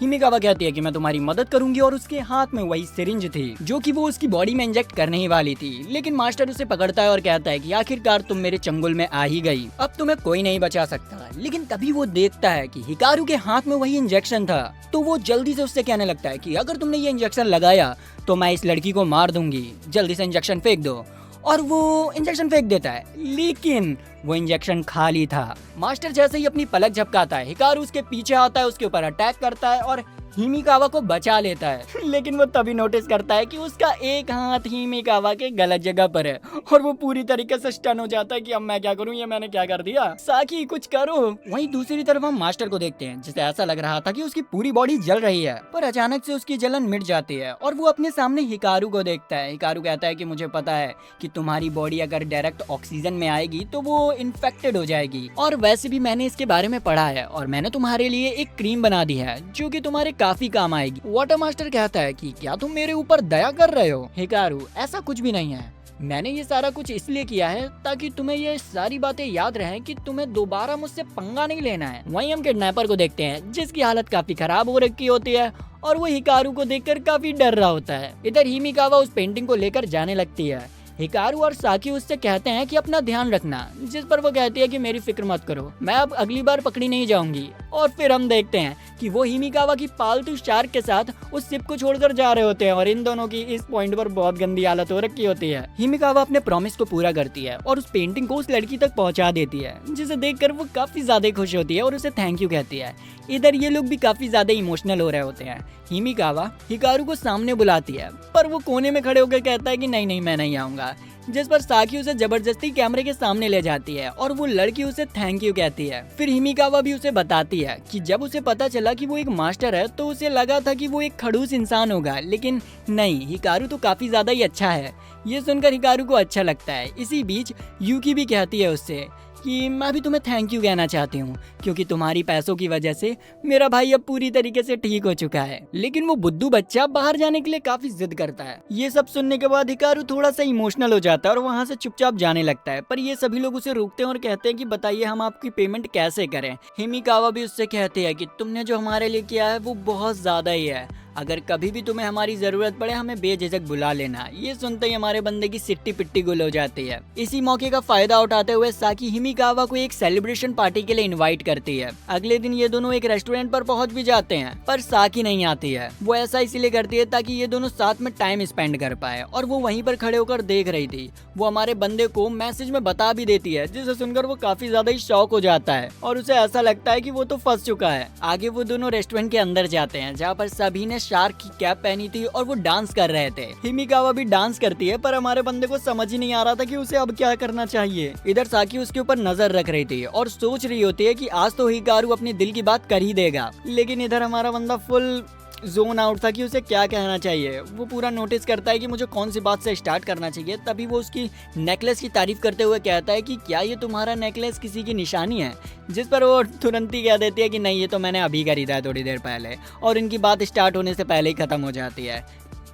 हिमिकावा कहती है कि मैं तुम्हारी मदद करूंगी और उसके हाथ में वही सिरिंज थी जो कि वो उसकी बॉडी में इंजेक्ट करने ही वाली थी। लेकिन मास्टर उसे पकड़ता है और कहता है कि आखिरकार तुम मेरे चंगुल में आ ही गई, अब तुम्हें कोई नहीं बचा सकता। लेकिन तभी वो देखता है कि हिकारू के हाथ में वही इंजेक्शन था तो वो जल्दी से उससे कहने लगता है कि अगर तुमने ये इंजेक्शन लगाया तो मैं इस लड़की को मार दूंगी, जल्दी से इंजेक्शन फेंक दो। और वो इंजेक्शन फेंक देता है लेकिन वो इंजेक्शन खाली था। मास्टर जैसे ही अपनी पलक झपकाता है हिकारू उसके पीछे आता है, उसके ऊपर अटैक करता है और हिमिकावा को बचा लेता है। लेकिन वो तभी नोटिस करता है कि उसका एक हाथ हिमिकावा के गलत जगह पर है और वो पूरी तरीके से स्टन हो जाता है कि अब मैं क्या करूं, ये मैंने क्या कर दिया, साकी कुछ करो। वहीं दूसरी तरफ हम मास्टर को देखते हैं जिसे ऐसा लग रहा था कि उसकी पूरी बॉडी जल रही है पर अचानक से उसकी जलन मिट जाती है और वो अपने सामने हिकारू को देखता है। हिकारू कहता है कि मुझे पता है कि तुम्हारी बॉडी अगर डायरेक्ट ऑक्सीजन में आएगी तो वो इन्फेक्टेड हो जाएगी और वैसे भी मैंने इसके बारे में पढ़ा है और मैंने तुम्हारे लिए एक क्रीम बना दी है जो कि तुम्हारे काफी काम आएगी। वाटर मास्टर कहता है कि क्या तुम मेरे ऊपर दया कर रहे हो? हिकारू ऐसा कुछ भी नहीं है, मैंने ये सारा कुछ इसलिए किया है ताकि तुम्हें ये सारी बातें याद रहें कि तुम्हें दोबारा मुझसे पंगा नहीं लेना है। वहीं हम किडनैपर को देखते हैं जिसकी हालत काफी खराब हो रखी होती है और वो हिकारू को देखकर काफी डर रहा होता है। इधर हिमिकावा उस पेंटिंग को लेकर जाने लगती है। हिकारू और साकी उससे कहते हैं कि अपना ध्यान रखना, जिस पर वो कहती है कि मेरी फिक्र मत करो, मैं अब अगली बार पकड़ी नहीं जाऊंगी। और फिर हम देखते हैं कि वो हिमिकावा की पालतू शार्क के साथ उस शिप को छोड़कर जा रहे होते हैं और इन दोनों की इस पॉइंट पर बहुत गंदी हालत हो रखी होती है। हिमिकावा अपने प्रॉमिस को पूरा करती है और उस पेंटिंग को उस लड़की तक पहुंचा देती है जिसे देखकर वो काफी ज्यादा खुश होती है और उसे थैंक यू कहती है। इधर ये लोग भी काफी ज्यादा इमोशनल हो रहे होते हैं। हिमिकावा हिकारू को सामने बुलाती है पर वो कोने में खड़े होकर कहता है कि नहीं नहीं मैं नहीं आऊंगा, जिस पर साकी उसे जबरदस्ती कैमरे के सामने ले जाती है और वो लड़की उसे थैंक यू कहती है। फिर हिमिकावा भी उसे बताती है कि जब उसे पता चला कि वो एक मास्टर है तो उसे लगा था कि वो एक खड़ूस इंसान होगा, लेकिन नहीं, हिकारू तो काफी ज्यादा ही अच्छा है। ये सुनकर हिकारू को अच्छा लगता है। इसी बीच यूकी भी कहती है उससे कि मैं भी तुम्हें थैंक यू कहना चाहती हूँ क्योंकि तुम्हारी पैसों की वजह से मेरा भाई अब पूरी तरीके से ठीक हो चुका है। लेकिन वो बुद्धू बच्चा बाहर जाने के लिए काफी जिद करता है। ये सब सुनने के बाद हिकारू थोड़ा सा इमोशनल हो जाता है और वहाँ से चुपचाप जाने लगता है। पर ये सभी लोग उसे रोकते हैं और कहते हैं कि बताइए हम आपकी पेमेंट कैसे करें। हिमिकावा भी उससे कहती है कि तुमने जो हमारे लिए किया है वो बहुत ज्यादा ही है, अगर कभी भी तुम्हें हमारी जरूरत पड़े हमें बेझिझक बुला लेना। ये सुनते ही हमारे बंदे की सिट्टी पिट्टी गुल हो जाती है। इसी मौके का फायदा उठाते हुए साकी हिमिकावा को एक सेलिब्रेशन पार्टी के लिए इनवाइट करती है। अगले दिन ये दोनों एक रेस्टोरेंट पर पहुंच भी जाते हैं पर साकी नहीं आती है। वो ऐसा इसीलिए करती है ताकि ये दोनों साथ में टाइम स्पेंड कर पाए और वो वहीं पर खड़े होकर देख रही थी। वो हमारे बंदे को मैसेज में बता भी देती है जिसे सुनकर वो काफी ज्यादा ही शॉक हो जाता है और उसे ऐसा लगता है कि वो तो फंस चुका है। आगे वो दोनों रेस्टोरेंट के अंदर जाते हैं जहाँ पर सभी ने शार्क की कैप पहनी थी और वो डांस कर रहे थे। हिमिकावा भी डांस करती है पर हमारे बंदे को समझ ही नहीं आ रहा था कि उसे अब क्या करना चाहिए। इधर साकी उसके ऊपर नजर रख रही थी और सोच रही होती है कि आज तो हिकारू अपने दिल की बात कर ही देगा। लेकिन इधर हमारा बंदा फुल जोन आउट था कि उसे क्या कहना चाहिए। वो पूरा नोटिस करता है कि मुझे कौन सी बात से स्टार्ट करना चाहिए। तभी वो उसकी नेकलेस की तारीफ करते हुए कहता है कि क्या ये तुम्हारा नेकलेस किसी की निशानी है, जिस पर वो तुरंत ही कह देती है कि नहीं, ये तो मैंने अभी खरीदा है थोड़ी देर पहले, और इनकी बात स्टार्ट होने से पहले ही खत्म हो जाती है।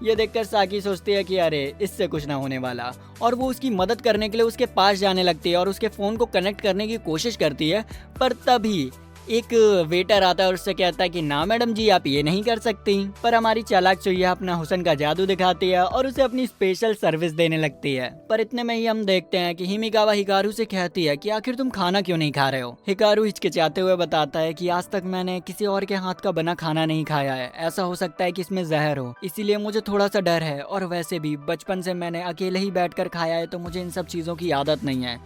ये देखकर साकी सोचती है कि अरे इससे कुछ ना होने वाला, और वो उसकी मदद करने के लिए उसके पास जाने लगती है और उसके फ़ोन को कनेक्ट करने की कोशिश करती है। पर तभी एक वेटर आता है और उससे कहता है कि ना मैडम जी, आप ये नहीं कर सकती। पर हमारी चालाक चुईया अपना हुस्न का जादू दिखाती है और उसे अपनी स्पेशल सर्विस देने लगती है। पर इतने में ही हम देखते हैं कि हिमिकावा हिकारू से कहती है कि आखिर तुम खाना क्यों नहीं खा रहे हो। हिकारू हिचकिचाते हुए बताता है कि आज तक मैंने किसी और के हाथ का बना खाना नहीं खाया है, ऐसा हो सकता है कि इसमें जहर हो, इसीलिए मुझे थोड़ा सा डर है, और वैसे भी बचपन से मैंने अकेले ही बैठकर खाया है, तो मुझे इन सब चीज़ों की आदत नहीं है।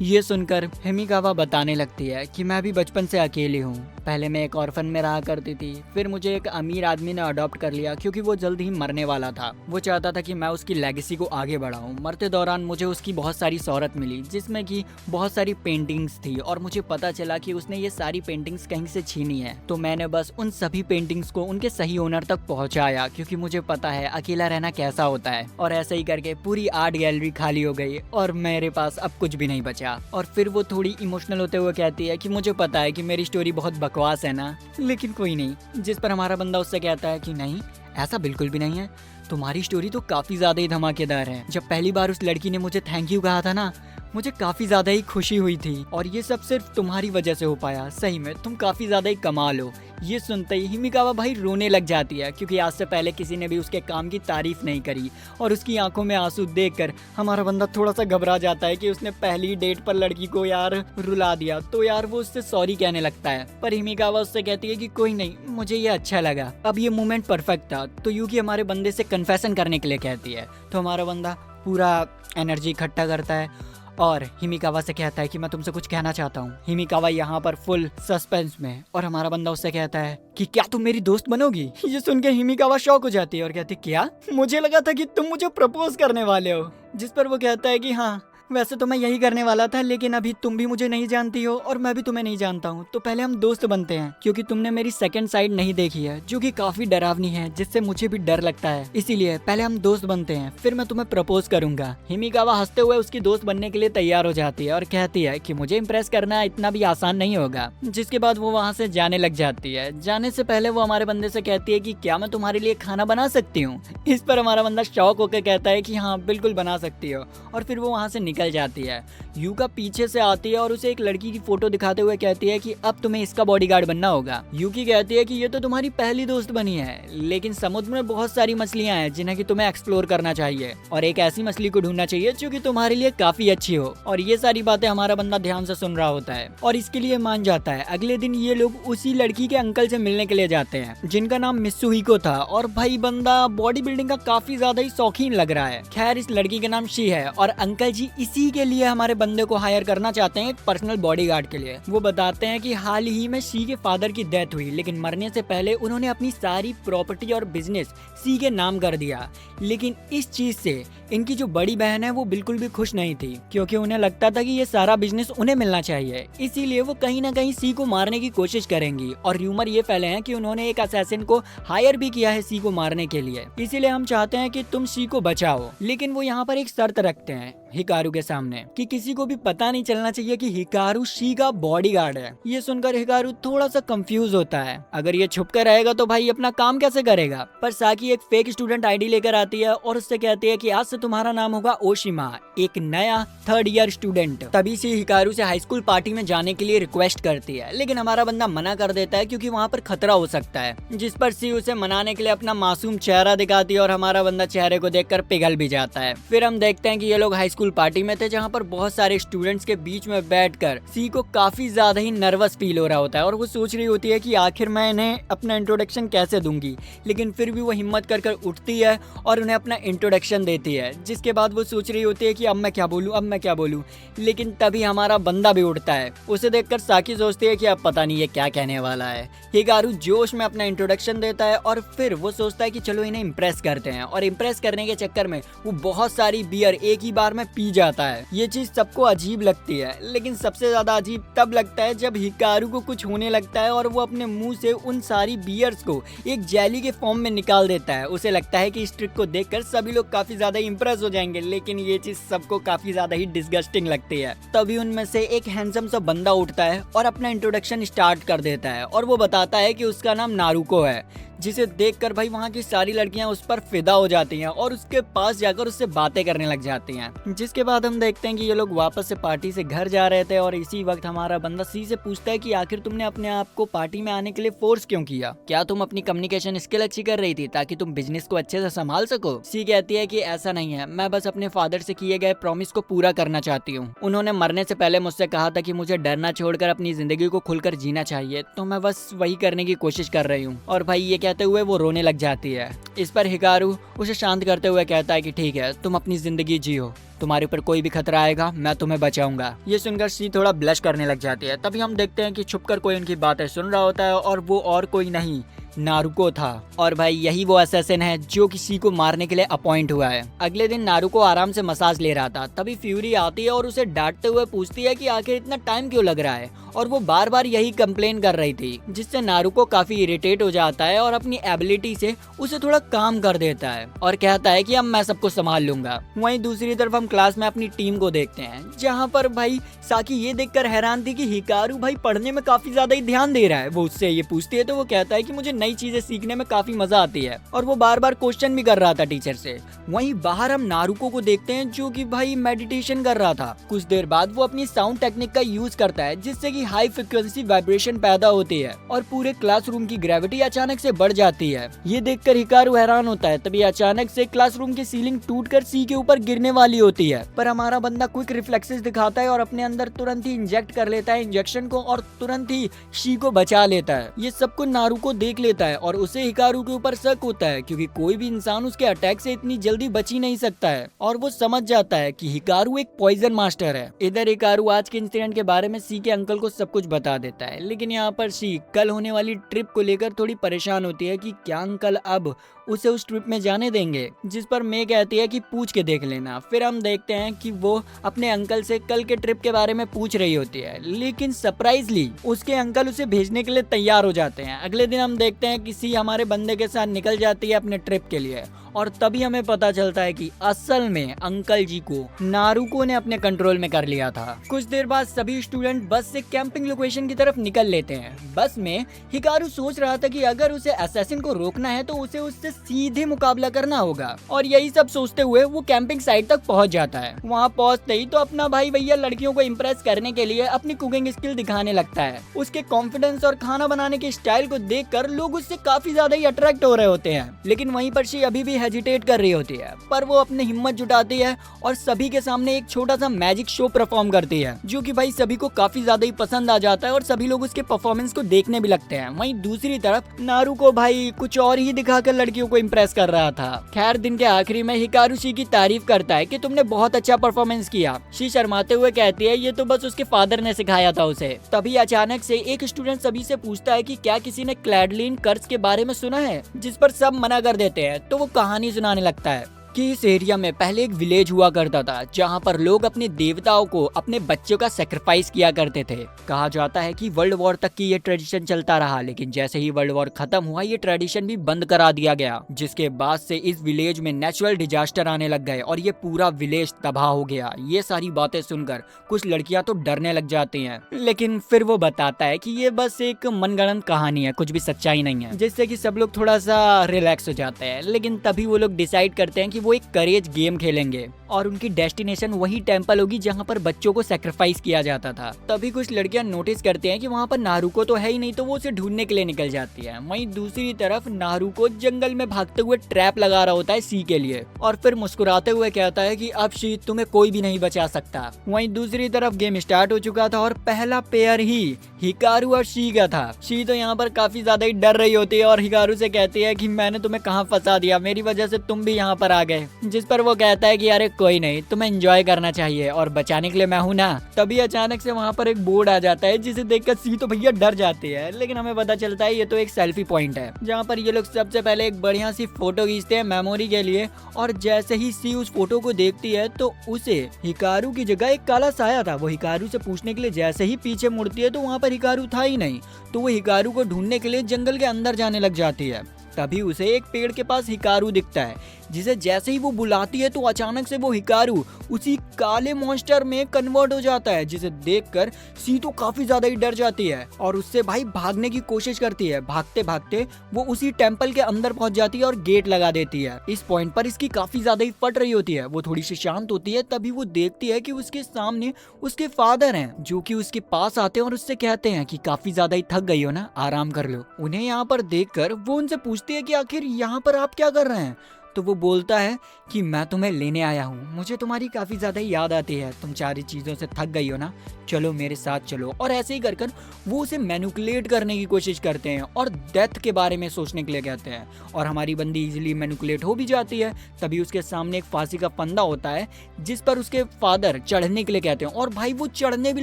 ये सुनकर हिमिकावा बताने लगती है कि मैं भी बचपन से अकेली हूँ। पहले मैं एक ऑर्फन में रहा करती थी, फिर मुझे एक अमीर आदमी ने अडॉप्ट कर लिया क्योंकि वो जल्द ही मरने वाला था। वो चाहता था कि मैं उसकी लेगेसी को आगे बढ़ाऊं। मरते दौरान मुझे उसकी बहुत सारी शोहरत मिली, जिसमें कि बहुत सारी पेंटिंग्स थी, और मुझे पता चला कि उसने ये सारी पेंटिंग्स कहीं से छीनी है। तो मैंने बस उन सभी पेंटिंग्स को उनके सही ओनर तक पहुँचाया, क्योंकि मुझे पता है अकेला रहना कैसा होता है। और ऐसे ही करके पूरी आर्ट गैलरी खाली हो गई और मेरे पास अब कुछ भी नहीं बचा। और फिर वो थोड़ी इमोशनल होते हुए कहती है कि मुझे पता है कि मेरी स्टोरी बहुत बकवास है ना, लेकिन कोई नहीं। जिस पर हमारा बंदा उससे कहता है कि नहीं, ऐसा बिल्कुल भी नहीं है, तुम्हारी स्टोरी तो काफ़ी ज़्यादा ही धमाकेदार है। जब पहली बार उस लड़की ने मुझे थैंक यू कहा था ना, मुझे काफ़ी ज़्यादा ही खुशी हुई थी, और ये सब सिर्फ तुम्हारी वजह से हो पाया। सही में तुम काफ़ी ज़्यादा ही कमाल हो। ये सुनते ही हिमिकावा भाई रोने लग जाती है, क्योंकि आज से पहले किसी ने भी उसके काम की तारीफ नहीं करी, और उसकी आंखों में आंसू देखकर हमारा बंदा थोड़ा सा घबरा जाता है कि उसने पहली डेट पर लड़की को यार रुला दिया। तो यार वो उससे सॉरी कहने लगता है, पर हिमिकावा उससे कहती है कि कोई नहीं, मुझे ये अच्छा लगा, अब ये मोमेंट परफेक्ट था। तो यूकी हमारे बंदे से कन्फेशन करने के लिए कहती है। तो हमारा बंदा पूरा एनर्जी इकट्ठा करता है और हिमिकावा से कहता है कि मैं तुमसे कुछ कहना चाहता हूँ। हिमिकावा यहाँ पर फुल सस्पेंस में, और हमारा बंदा उससे कहता है कि क्या तुम मेरी दोस्त बनोगी। ये सुन के हिमिकावा शॉक हो जाती है और कहती क्या, मुझे लगा था कि तुम मुझे प्रपोज करने वाले हो। जिस पर वो कहता है कि हाँ, वैसे तो मैं यही करने वाला था, लेकिन अभी तुम भी मुझे नहीं जानती हो और मैं भी तुम्हें नहीं जानता हूँ, तो पहले हम दोस्त बनते हैं, क्योंकि तुमने मेरी सेकंड साइड नहीं देखी है, जो कि काफी डरावनी है, जिससे मुझे भी डर लगता है। इसीलिए पहले हम दोस्त बनते हैं, फिर मैं तुम्हें प्रपोज करूंगा। हिमिकावा हंसते हुए उसकी दोस्त बनने के लिए तैयार हो जाती है और कहती है कि मुझे इम्प्रेस करना इतना भी आसान नहीं होगा। जिसके बाद वो वहाँ से जाने लग जाती है। जाने से पहले वो हमारे बंदे से कहती है कि क्या मैं तुम्हारे लिए खाना बना सकती हूँ। इस पर हमारा बंदा शॉक होकर कहता है कि हाँ बिल्कुल बना सकती हो, और फिर वो वहाँ से निकल जाती है। यूका पीछे से आती है और उसे एक लड़की की फोटो दिखाते हुए कहती है कि अब तुम्हें इसका बॉडीगार्ड बनना होगा। यूकी कहती है कि ये तो तुम्हारी पहली दोस्त बनी है, लेकिन समुद्र में बहुत सारी मछलियां हैं जिन्हें कि तुम्हें एक्सप्लोर करना चाहिए, और एक ऐसी मछली को ढूंढना चाहिए जो कि तुम्हारे लिए काफी अच्छी हो। और ये सारी बातें हमारा बंदा ध्यान से सुन रहा होता है और इसके लिए मान जाता है। अगले दिन ये लोग उसी लड़की के अंकल से मिलने के लिए जाते हैं, जिनका नाम मित्सुहिको था, और भाई बंदा बॉडी बिल्डिंग का काफी ज्यादा ही शौकीन लग रहा है। खैर इस लड़की का नाम शी है, और अंकल जी इसी के लिए हमारे बंदे को हायर करना चाहते हैं एक पर्सनल बॉडीगार्ड के लिए। वो बताते हैं कि हाल ही में शी के फादर की डेथ हुई, लेकिन मरने से पहले उन्होंने अपनी सारी प्रॉपर्टी और बिजनेस सी के नाम कर दिया। लेकिन इस चीज से इनकी जो बड़ी बहन है वो बिल्कुल भी खुश नहीं थी, क्योंकि उन्हें लगता था कि ये सारा बिजनेस उन्हें मिलना चाहिए। इसीलिए वो कहीं ना कहीं सी को मारने की कोशिश करेंगी, और र्यूमर ये फैले हैं कि उन्होंने एक असैसिन को हायर भी किया है सी को मारने के लिए। इसीलिए हम चाहते हैं कि तुम सी को बचाओ। लेकिन वो यहाँ पर एक शर्त रखते हैं हिकारू के सामने कि किसी को भी पता नहीं चलना चाहिए कि हिकारू शी का बॉडीगार्ड है। ये सुनकर हिकारू थोड़ा सा कंफ्यूज होता है, अगर ये छुप कर रहेगा तो भाई अपना काम कैसे करेगा। पर साकी एक फेक स्टूडेंट आईडी लेकर आती है और उससे कहती है कि आज से तुम्हारा नाम होगा ओशिमा, एक नया थर्ड ईयर स्टूडेंट। तभी से हिकारू से हाई स्कूल पार्टी में जाने के लिए रिक्वेस्ट करती है, लेकिन हमारा बंदा मना कर देता है क्योंकि वहाँ पर खतरा हो सकता है। जिस पर सी उसे मनाने के लिए अपना मासूम चेहरा दिखाती है और हमारा बंदा चेहरे को देखकर पिघल भी जाता है। फिर हम देखते हैं कि ये लोग हाई स्कूल पार्टी में थे, जहाँ पर बहुत सारे स्टूडेंट्स के बीच में बैठकर सी को काफी ज्यादा ही नर्वस फील हो रहा होता है, और वो सोच रही होती है कि आखिर मैं इन्हें अपना इंट्रोडक्शन कैसे दूंगी। लेकिन फिर भी वो हिम्मत कर उठती है और उन्हें अपना इंट्रोडक्शन देती है। जिसके बाद वो सोच रही होती है कि अब मैं क्या बोलूं। लेकिन तभी हमारा बंदा भी उठता है। उसे देखकर साकी सोचती है कि अब पता नहीं ये क्या कहने वाला है। हिकारू जोश में अपना इंट्रोडक्शन देता है, और फिर वो सोचता है कि चलो इन्हें इम्प्रेस करते हैं, और इम्प्रेस करने के चक्कर में वो बहुत सारी बियर एक ही बार में पी जाता है। ये चीज सबको अजीब लगती है, लेकिन सबसे ज्यादा अजीब तब लगता है जब हिकारू को कुछ होने लगता है और वो अपने मुंह से उन सारी बियर्स को एक जेली के फॉर्म में निकाल देता है। उसे लगता है कि इस ट्रिक को देखकर सभी लोग काफी ज्यादा इंप्रेस हो जाएंगे, लेकिन ये चीज सबको काफी ज्यादा ही डिस्गस्टिंग लगती है। तभी उनमें से एक हैंडसम सा बंदा उठता है और अपना इंट्रोडक्शन स्टार्ट कर देता है और वो बताता है कि उसका नाम नारुको है, जिसे देखकर भाई वहाँ की सारी लड़कियां उस पर फिदा हो जाती हैं और उसके पास जाकर उससे बातें करने लग जाती हैं। जिसके बाद हम देखते हैं कि ये लोग वापस से पार्टी से घर जा रहे थे और इसी वक्त हमारा बंदा सी से पूछता है कि आखिर तुमने अपने आप को पार्टी में आने के लिए फोर्स क्यों किया? क्या तुम अपनी कम्युनिकेशन स्किल अच्छी कर रही थी ताकि तुम बिजनेस को अच्छे से संभाल सको? सी कहती है कि ऐसा नहीं है, मैं बस अपने फादर से किए गए प्रॉमिस को पूरा करना चाहती हूँ। उन्होंने मरने से पहले मुझसे कहा था कि मुझे डरना छोड़कर अपनी जिंदगी को खुलकर जीना चाहिए, तो मैं बस वही करने की कोशिश कर रही हूँ। और भाई ये कहते हुए वो रोने लग जाती है। इस पर हिकारू उसे शांत करते हुए कहता है कि ठीक है, तुम अपनी जिंदगी जियो, तुम्हारे ऊपर कोई भी खतरा आएगा मैं तुम्हें बचाऊंगा। ये सुनकर सी थोड़ा ब्लश करने लग जाती है। तभी हम देखते हैं कि छुपकर कोई उनकी बातें सुन रहा होता है और वो और कोई नहीं नारुको था। और भाई यही वो असैसिन है जो किसी को मारने के लिए अपॉइंट हुआ है। अगले दिन नारुको आराम से मसाज ले रहा था, तभी फ्यूरी आती है और उसे डांटते हुए पूछती है कि आखिर इतना टाइम क्यों लग रहा है, और वो बार बार यही कंप्लेन कर रही थी, जिससे नारुको काफी इरिटेट हो जाता है और अपनी एबिलिटी से उसे थोड़ा काम कर देता है और कहता है कि अब मैं सबको संभाल लूंगा। वहीं दूसरी तरफ हम क्लास में अपनी टीम को देखते हैं, जहाँ पर भाई साकी ये देखकर हैरान थी कि हिकारू भाई पढ़ने में काफी ज्यादा ही ध्यान दे रहा है। वो उससे ये पूछती है तो वो कहता है कि मुझे नई चीजें सीखने में काफी मजा आती है, और वो बार बार क्वेश्चन भी कर रहा था टीचर से। वहीं बाहर हम नारुको को देखते हैं जो कि भाई मेडिटेशन कर रहा था। कुछ देर बाद वो अपनी साउंड टेक्निक का यूज करता है, जिससे कि हाई फ्रिक्वेंसी वाइब्रेशन पैदा होती है और पूरे क्लासरूम की ग्रेविटी अचानक से बढ़ जाती है। ये देखकर हिकारू हैरान होता है। तभी अचानक से क्लासरूम की सीलिंग टूटकर सी के ऊपर गिरने वाली होती है, पर हमारा बंदा क्विक रिफ्लेक्सेस दिखाता है और अपने अंदर तुरंत ही इंजेक्ट कर लेता है इंजेक्शन को और तुरंत ही शी को बचा लेता है। ये सबको नारुको देख लेता है और उसे हिकारू के ऊपर शक होता है, क्योंकि कोई भी इंसान उसके अटैक से इतनी जल्दी बच ही नहीं सकता है, और वो समझ जाता है कि हिकारू एक पॉइजन मास्टर है। इधर हिकारू आज के इंसिडेंट के बारे में सी के अंकल को सब कुछ बता देता है, लेकिन यहाँ पर सी कल होने वाली ट्रिप को लेकर थोड़ी परेशान होती है कि क्या अंकल अब उसे उस ट्रिप में जाने देंगे, जिस पर मे कहती है कि पूछ के देख लेना। फिर हम देखते हैं कि वो अपने अंकल से कल के ट्रिप के बारे में पूछ रही होती है, लेकिन सरप्राइजली उसके अंकल उसे भेजने के लिए तैयार हो जाते हैं। अगले दिन हम देखते हैं कि सी हमारे बंदे के साथ निकल जाती है अपने ट्रिप के लिए, और तभी हमें पता चलता है कि असल में अंकल जी को नारुको ने अपने कंट्रोल में कर लिया था। कुछ देर बाद सभी स्टूडेंट बस से कैंपिंग लोकेशन की तरफ निकल लेते हैं। बस में हिकारू सोच रहा था कि अगर उसे असैसिन को रोकना है तो उसे उससे सीधे मुकाबला करना होगा, और यही सब सोचते हुए वो कैंपिंग साइट तक पहुंच जाता है। वहां पहुंचते ही तो अपना भाई भैया लड़कियों को इम्प्रेस करने के लिए अपनी कुकिंग स्किल दिखाने लगता है। उसके कॉन्फिडेंस और खाना बनाने के स्टाइल को देखकर लोग उससे काफी ज्यादा ही अट्रैक्ट हो रहे होते हैं, लेकिन वहीं पर शी अभी भी हेजिटेट कर रही होती है। पर वो अपनी हिम्मत जुटाती है और सभी के सामने एक छोटा सा मैजिक शो परफॉर्म करती है, जो कि भाई सभी को काफी ज्यादा ही पसंद आ जाता है और सभी लोग उसके परफॉर्मेंस को देखने भी लगते हैं। वहीं दूसरी तरफ नारुको भाई कुछ और ही दिखाकर लड़कियों को इम्प्रेस कर रहा था। खैर दिन के आखिरी में हिकारू शी की तारीफ करता है कि तुमने बहुत अच्छा परफॉर्मेंस किया। शी शर्माते हुए कहती है ये तो बस उसके फादर ने सिखाया था उसे। तभी अचानक से एक स्टूडेंट सभी से पूछता है कि क्या किसी ने क्लैडलिन कर्ज के बारे में सुना है, जिस पर सब मना कर देते हैं। तो वो कहानी सुनाने लगता है कि इस एरिया में पहले एक विलेज हुआ करता था, जहां पर लोग अपने देवताओं को अपने बच्चों का सेक्रीफाइस किया करते थे। कहा जाता है कि वर्ल्ड वॉर तक की ये ट्रेडिशन चलता रहा, लेकिन जैसे ही वर्ल्ड वॉर खत्म हुआ ये ट्रेडिशन भी बंद करा दिया गया, जिसके बाद से इस विलेज में नेचुरल डिजास्टर आने लग गए और ये पूरा विलेज तबाह हो गया। ये सारी बातें सुनकर कुछ लड़कियां तो डरने लग जाती हैं, लेकिन फिर वो बताता है कि ये बस एक मनगढ़ंत कहानी है, कुछ भी सच्चाई नहीं है, जिससे कि सब लोग थोड़ा सा रिलैक्स हो जाते हैं। लेकिन तभी वो लोग डिसाइड करते हैं कि वो एक करेज गेम खेलेंगे और उनकी डेस्टिनेशन वही टेंपल होगी जहां पर बच्चों को सैक्रिफाइस किया जाता था। तभी कुछ लड़कियां नोटिस करती हैं कि वहां पर नारुको तो है ही नहीं, तो वो उसे ढूंढने के लिए निकल जाती है। वहीं दूसरी तरफ नारुको जंगल में भागते हुए ट्रैप लगा रहा होता है सी के लिए, और फिर मुस्कुराते हुए कहता है कि अब शी तुम्हें कोई भी नहीं बचा सकता। वहीं दूसरी तरफ गेम स्टार्ट हो चुका था और पहला पेयर ही हिकारू और शी का था। शी तो यहाँ पर काफी ज्यादा ही डर रही होती है और हिकारू से कहती है कि मैंने तुम्हें कहाँ फंसा दिया, मेरी वजह से तुम भी यहाँ पर आ गए सके, जिस पर वो कहता है कि अरे कोई नहीं, तुम्हें एंजॉय करना चाहिए और बचाने के लिए मैं हूँ ना। तभी अचानक से वहाँ पर एक बोर्ड आ जाता है जिसे देखकर सी तो भैया डर जाती है, लेकिन हमें पता चलता है ये तो एक सेल्फी पॉइंट है जहाँ पर ये लोग सबसे पहले एक बढ़िया सी फोटो खींचते हैं मेमोरी के लिए। और जैसे ही सी उस फोटो को देखती है तो उसे हिकारू की जगह एक काला साया था। वो हिकारू से पूछने के लिए जैसे ही पीछे मुड़ती है तो वहाँ पर हिकारू था ही नहीं। तो वो हिकारू को ढूंढने के लिए जंगल के अंदर जाने लग जाती है। तभी उसे एक पेड़ के पास हिकारू दिखता है, जिसे जैसे ही वो बुलाती है तो अचानक से वो हिकारू उसी काले मॉन्स्टर में कन्वर्ट हो जाता है, जिसे देखकर सी तो काफी ज्यादा ही डर जाती है और उससे भाई भागने की कोशिश करती है। भागते भागते वो उसी टेम्पल के अंदर पहुंच जाती है और गेट लगा देती है। इस पॉइंट पर इसकी काफी ज्यादा ही फट रही होती है, वो थोड़ी सी शांत होती है। तभी वो देखती है कि उसके सामने उसके फादर हैं, जो कि उसके पास आते हैं और उससे कहते हैं कि काफी ज्यादा ही थक गई हो ना, आराम कर लो। उन्हें यहाँ पर देखकर वो उनसे पूछती है कि आखिर यहाँ पर आप क्या कर रहे हैं। तो वो बोलता है कि मैं तुम्हें लेने आया हूँ, मुझे तुम्हारी काफी ज्यादा याद आती है, तुम सारी चीजों से थक गई हो ना, चलो मेरे साथ चलो। और ऐसे ही कर वो उसे मैनिपुलेट करने की कोशिश करते हैं और डेथ के बारे में सोचने के लिए कहते हैं और हमारी बंदी इजीली मैनिपुलेट हो भी जाती है। तभी उसके सामने एक फांसी का फंदा होता है जिस पर उसके फादर चढ़ने के लिए कहते हैं और भाई वो चढ़ने भी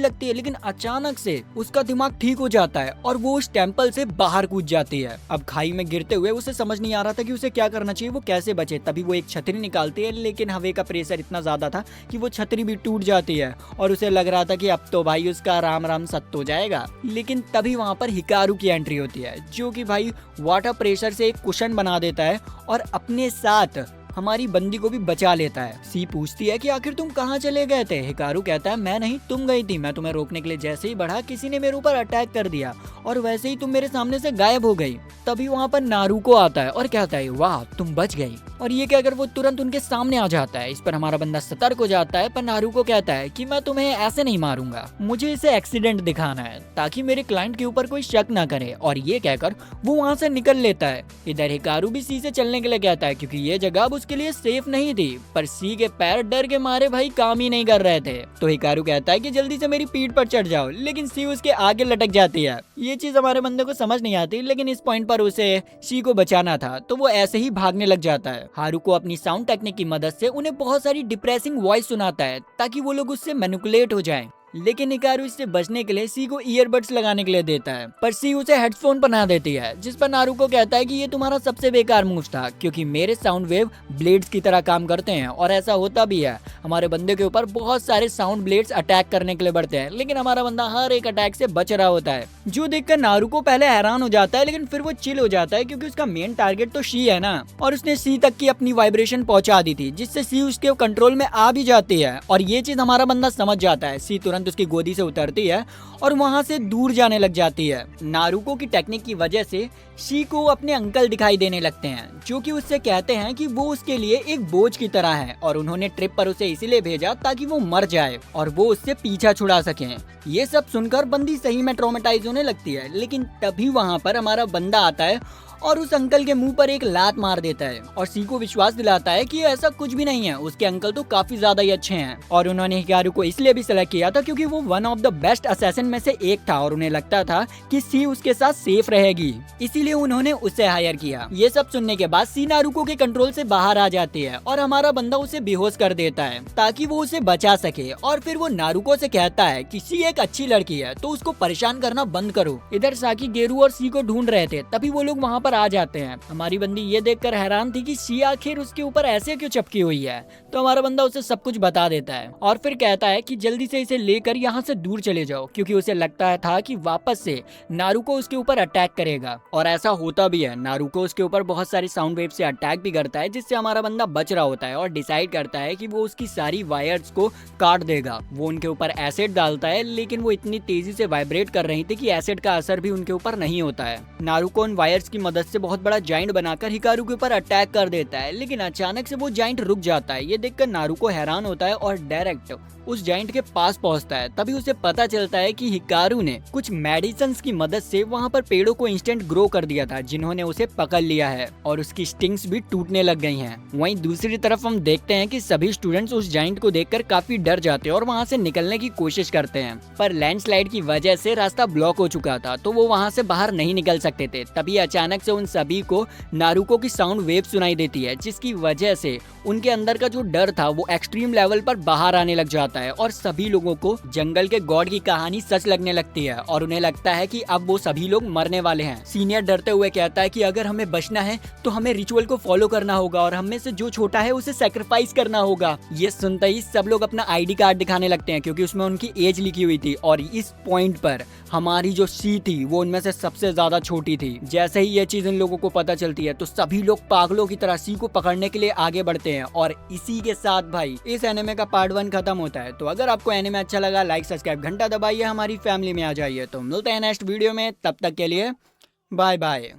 लगती है, लेकिन अचानक से उसका दिमाग ठीक हो जाता है और वो उस टेम्पल से बाहर कूद जाती है। अब खाई में गिरते हुए उसे समझ नहीं आ रहा था कि उसे क्या करना चाहिए, वो कैसे बचे। तभी वो एक छतरी निकालती है, लेकिन हवा का प्रेशर इतना ज्यादा था कि वो छतरी भी टूट जाती है और उसे लग रहा था कि अब तो भाई उसका राम राम सत्य हो जाएगा। लेकिन तभी वहां पर हिकारू की एंट्री होती है, जो कि भाई वाटर प्रेशर से एक कुशन बना देता है और अपने साथ हमारी बंदी को भी बचा लेता है। सी पूछती है कि आखिर तुम कहाँ चले गए थे। हिकारू कहता है मैं नहीं, तुम गई थी, मैं तुम्हें रोकने के लिए जैसे ही बढ़ा किसी ने मेरे ऊपर अटैक कर दिया और वैसे ही तुम मेरे सामने से गायब हो गई। तभी वहाँ पर नारुको आता है और कहता है वाह तुम बच गई, और ये कहकर वो तुरंत उनके सामने आ जाता है। इस पर हमारा बंदा सतर्क हो जाता है, पर नारुको कहता है कि मैं तुम्हें ऐसे नहीं मारूंगा, मुझे इसे एक्सीडेंट दिखाना है ताकि मेरे क्लाइंट के ऊपर कोई शक ना करे। और ये कहकर वो वहाँ से निकल लेता है। इधर हिकारू भी सी से चलने के लिए कहता है क्योंकि ये जगह अब उसके लिए सेफ नहीं थी, पर सी के पैर डर के मारे भाई काम ही नहीं कर रहे थे। तो हिकारू कहता है कि जल्दी से मेरी पीठ पर चढ़ जाओ, लेकिन सी उसके आगे लटक जाती है। ये चीज हमारे बंदे को समझ नहीं आती, लेकिन इस पॉइंट पर उसे सी को बचाना था तो वो ऐसे ही भागने लग जाता है। हारुको अपनी साउंड टेक्निक की मदद से उन्हें बहुत सारी डिप्रेसिंग वॉइस सुनाता है ताकि वो लोग उससे मैनिपुलेट हो जाएं। लेकिन हिकारू इससे बचने के लिए सी को ईयरबड्स लगाने के लिए देता है, पर सी उसे हेडफोन बना देती है, जिस पर नारुको कहता है कि ये तुम्हारा सबसे बेकार मूव था क्योंकि मेरे साउंड वेव ब्लेड्स की तरह काम करते हैं। और ऐसा होता भी है, हमारे बंदे के ऊपर बहुत सारे साउंड ब्लेड्स अटैक करने के लिए बढ़ते हैं, लेकिन हमारा बंदा हर एक अटैक से बच रहा होता है, जो देखकर नारुको पहले हैरान हो जाता है, लेकिन फिर वो चिल हो जाता है क्योंकि उसका मेन टारगेट तो शी है ना, और उसने सी तक की अपनी वाइब्रेशन पहुंचा दी थी, जिससे सी उसके कंट्रोल में आ भी जाती है। और ये चीज हमारा बंदा समझ जाता है। सी तुरंत उसकी गोदी से उतरती है और वहां से दूर जाने लग जाती है। नारुको की टेक्निक की वजह से शी को अपने अंकल दिखाई देने लगते हैं, जो कि उससे कहते हैं कि वो उसके लिए एक बोझ की तरह है और उन्होंने ट्रिप पर उसे इसीलिए भेजा ताकि वो मर जाए और वो उससे पीछा छुड़ा सके। ये सब सुनकर बंदी सही में ट्रॉमेटाइज होने लगती है, लेकिन तभी वहां पर हमारा बंदा आता है और उस अंकल के मुंह पर एक लात मार देता है और सी को विश्वास दिलाता है कि ऐसा कुछ भी नहीं है, उसके अंकल तो काफी ज्यादा ही अच्छे हैं और उन्होंने हिकारू को इसलिए भी सिलेक्ट किया था क्योंकि वो one of the best assassin में से एक था और उन्हें लगता था कि सी उसके साथ सेफ रहेगी, इसीलिए उन्होंने उसे हायर किया। ये सब सुनने के बाद सी नारुको के कंट्रोल से बाहर आ जाती है और हमारा बंदा उसे बेहोश कर देता है ताकि वो उसे बचा सके। और फिर वो नारुको से कहता है कि सी एक अच्छी लड़की है तो उसको परेशान करना बंद करो। इधर साकी गेरू और सी को ढूंढ रहे थे, तभी वो लोग वहाँ पर आ जाते हैं। हमारी बंदी ये देखकर हैरान थी कि सी आखिर उसके ऊपर ऐसे क्यों चिपकी हुई है, तो हमारा बंदा उसे सब कुछ बता देता है और फिर कहता है कि जल्दी से इसे लेकर यहाँ से दूर चले जाओ, क्योंकि उसे लगता था कि वापस से नारुको उसके ऊपर अटैक करेगा। और ऐसा होता भी है, नारुको उसके ऊपर बहुत सारी साउंड वेव से अटैक भी करता है, जिससे हमारा बंदा बच रहा होता है और डिसाइड करता है कि वो उसकी सारी वायर्स को काट देगा। वो उनके ऊपर एसिड डालता है, लेकिन वो इतनी तेजी से वाइब्रेट कर रही थी कि एसिड का असर भी उनके ऊपर नहीं होता है। नारुको उन वायर्स की मदद से बहुत बड़ा जाइंट बनाकर हिकारू के ऊपर अटैक कर देता है, लेकिन अचानक से वो जाइंट रुक जाता है। ये देखकर नारुको हैरान होता है और डायरेक्ट उस जाइंट के पास पहुंचता है। तभी उसे पता चलता है कि हिकारू ने कुछ मेडिसिन्स की मदद से वहां पर पेड़ों को इंस्टेंट ग्रो कर दिया था, जिन्होंने उसे पकड़ लिया है और उसकी स्टिंग्स भी टूटने लग गई हैं। वहीं दूसरी तरफ हम देखते हैं कि सभी स्टूडेंट्स उस जाइंट को देखकर काफी डर जाते हैं और वहां से निकलने की कोशिश करते हैं, पर लैंडस्लाइड की वजह से रास्ता ब्लॉक हो चुका था तो वो वहां से बाहर नहीं निकल सकते थे। तभी अचानक से उन सभी को नारुको की साउंड वेव सुनाई देती है, जिसकी वजह से उनके अंदर का जो डर था वो एक्सट्रीम लेवल पर बाहर आने लग जाता है और सभी लोगों को जंगल के गॉड की कहानी सच लगने लगती है और उन्हें लगता है कि अब वो सभी लोग मरने वाले हैं। सीनियर डरते हुए कहता है कि अगर हमें बचना है तो हमें रिचुअल को फॉलो करना होगा और हम में से जो छोटा है उसे सेक्रीफाइस करना होगा। ये सुनते ही सब लोग अपना आईडी कार्ड दिखाने लगते हैं क्योंकि उसमें उनकी एज लिखी हुई थी और इस पॉइंट पर हमारी जो सी थी वो उनमें से सबसे ज्यादा छोटी थी। जैसे ही ये चीज इन लोगों को पता चलती है तो सभी लोग पागलों की तरह सी को पकड़ने के लिए आगे बढ़ते हैं और इसी के साथ भाई इस एनिमे का पार्ट 1 खत्म होता है। तो अगर आपको एनिमे अच्छा लगा, लाइक सब्सक्राइब घंटा दबाइए, हमारी फैमिली में आ जाइए। तो मिलते हैं नेक्स्ट वीडियो में, तब तक के लिए बाय बाय।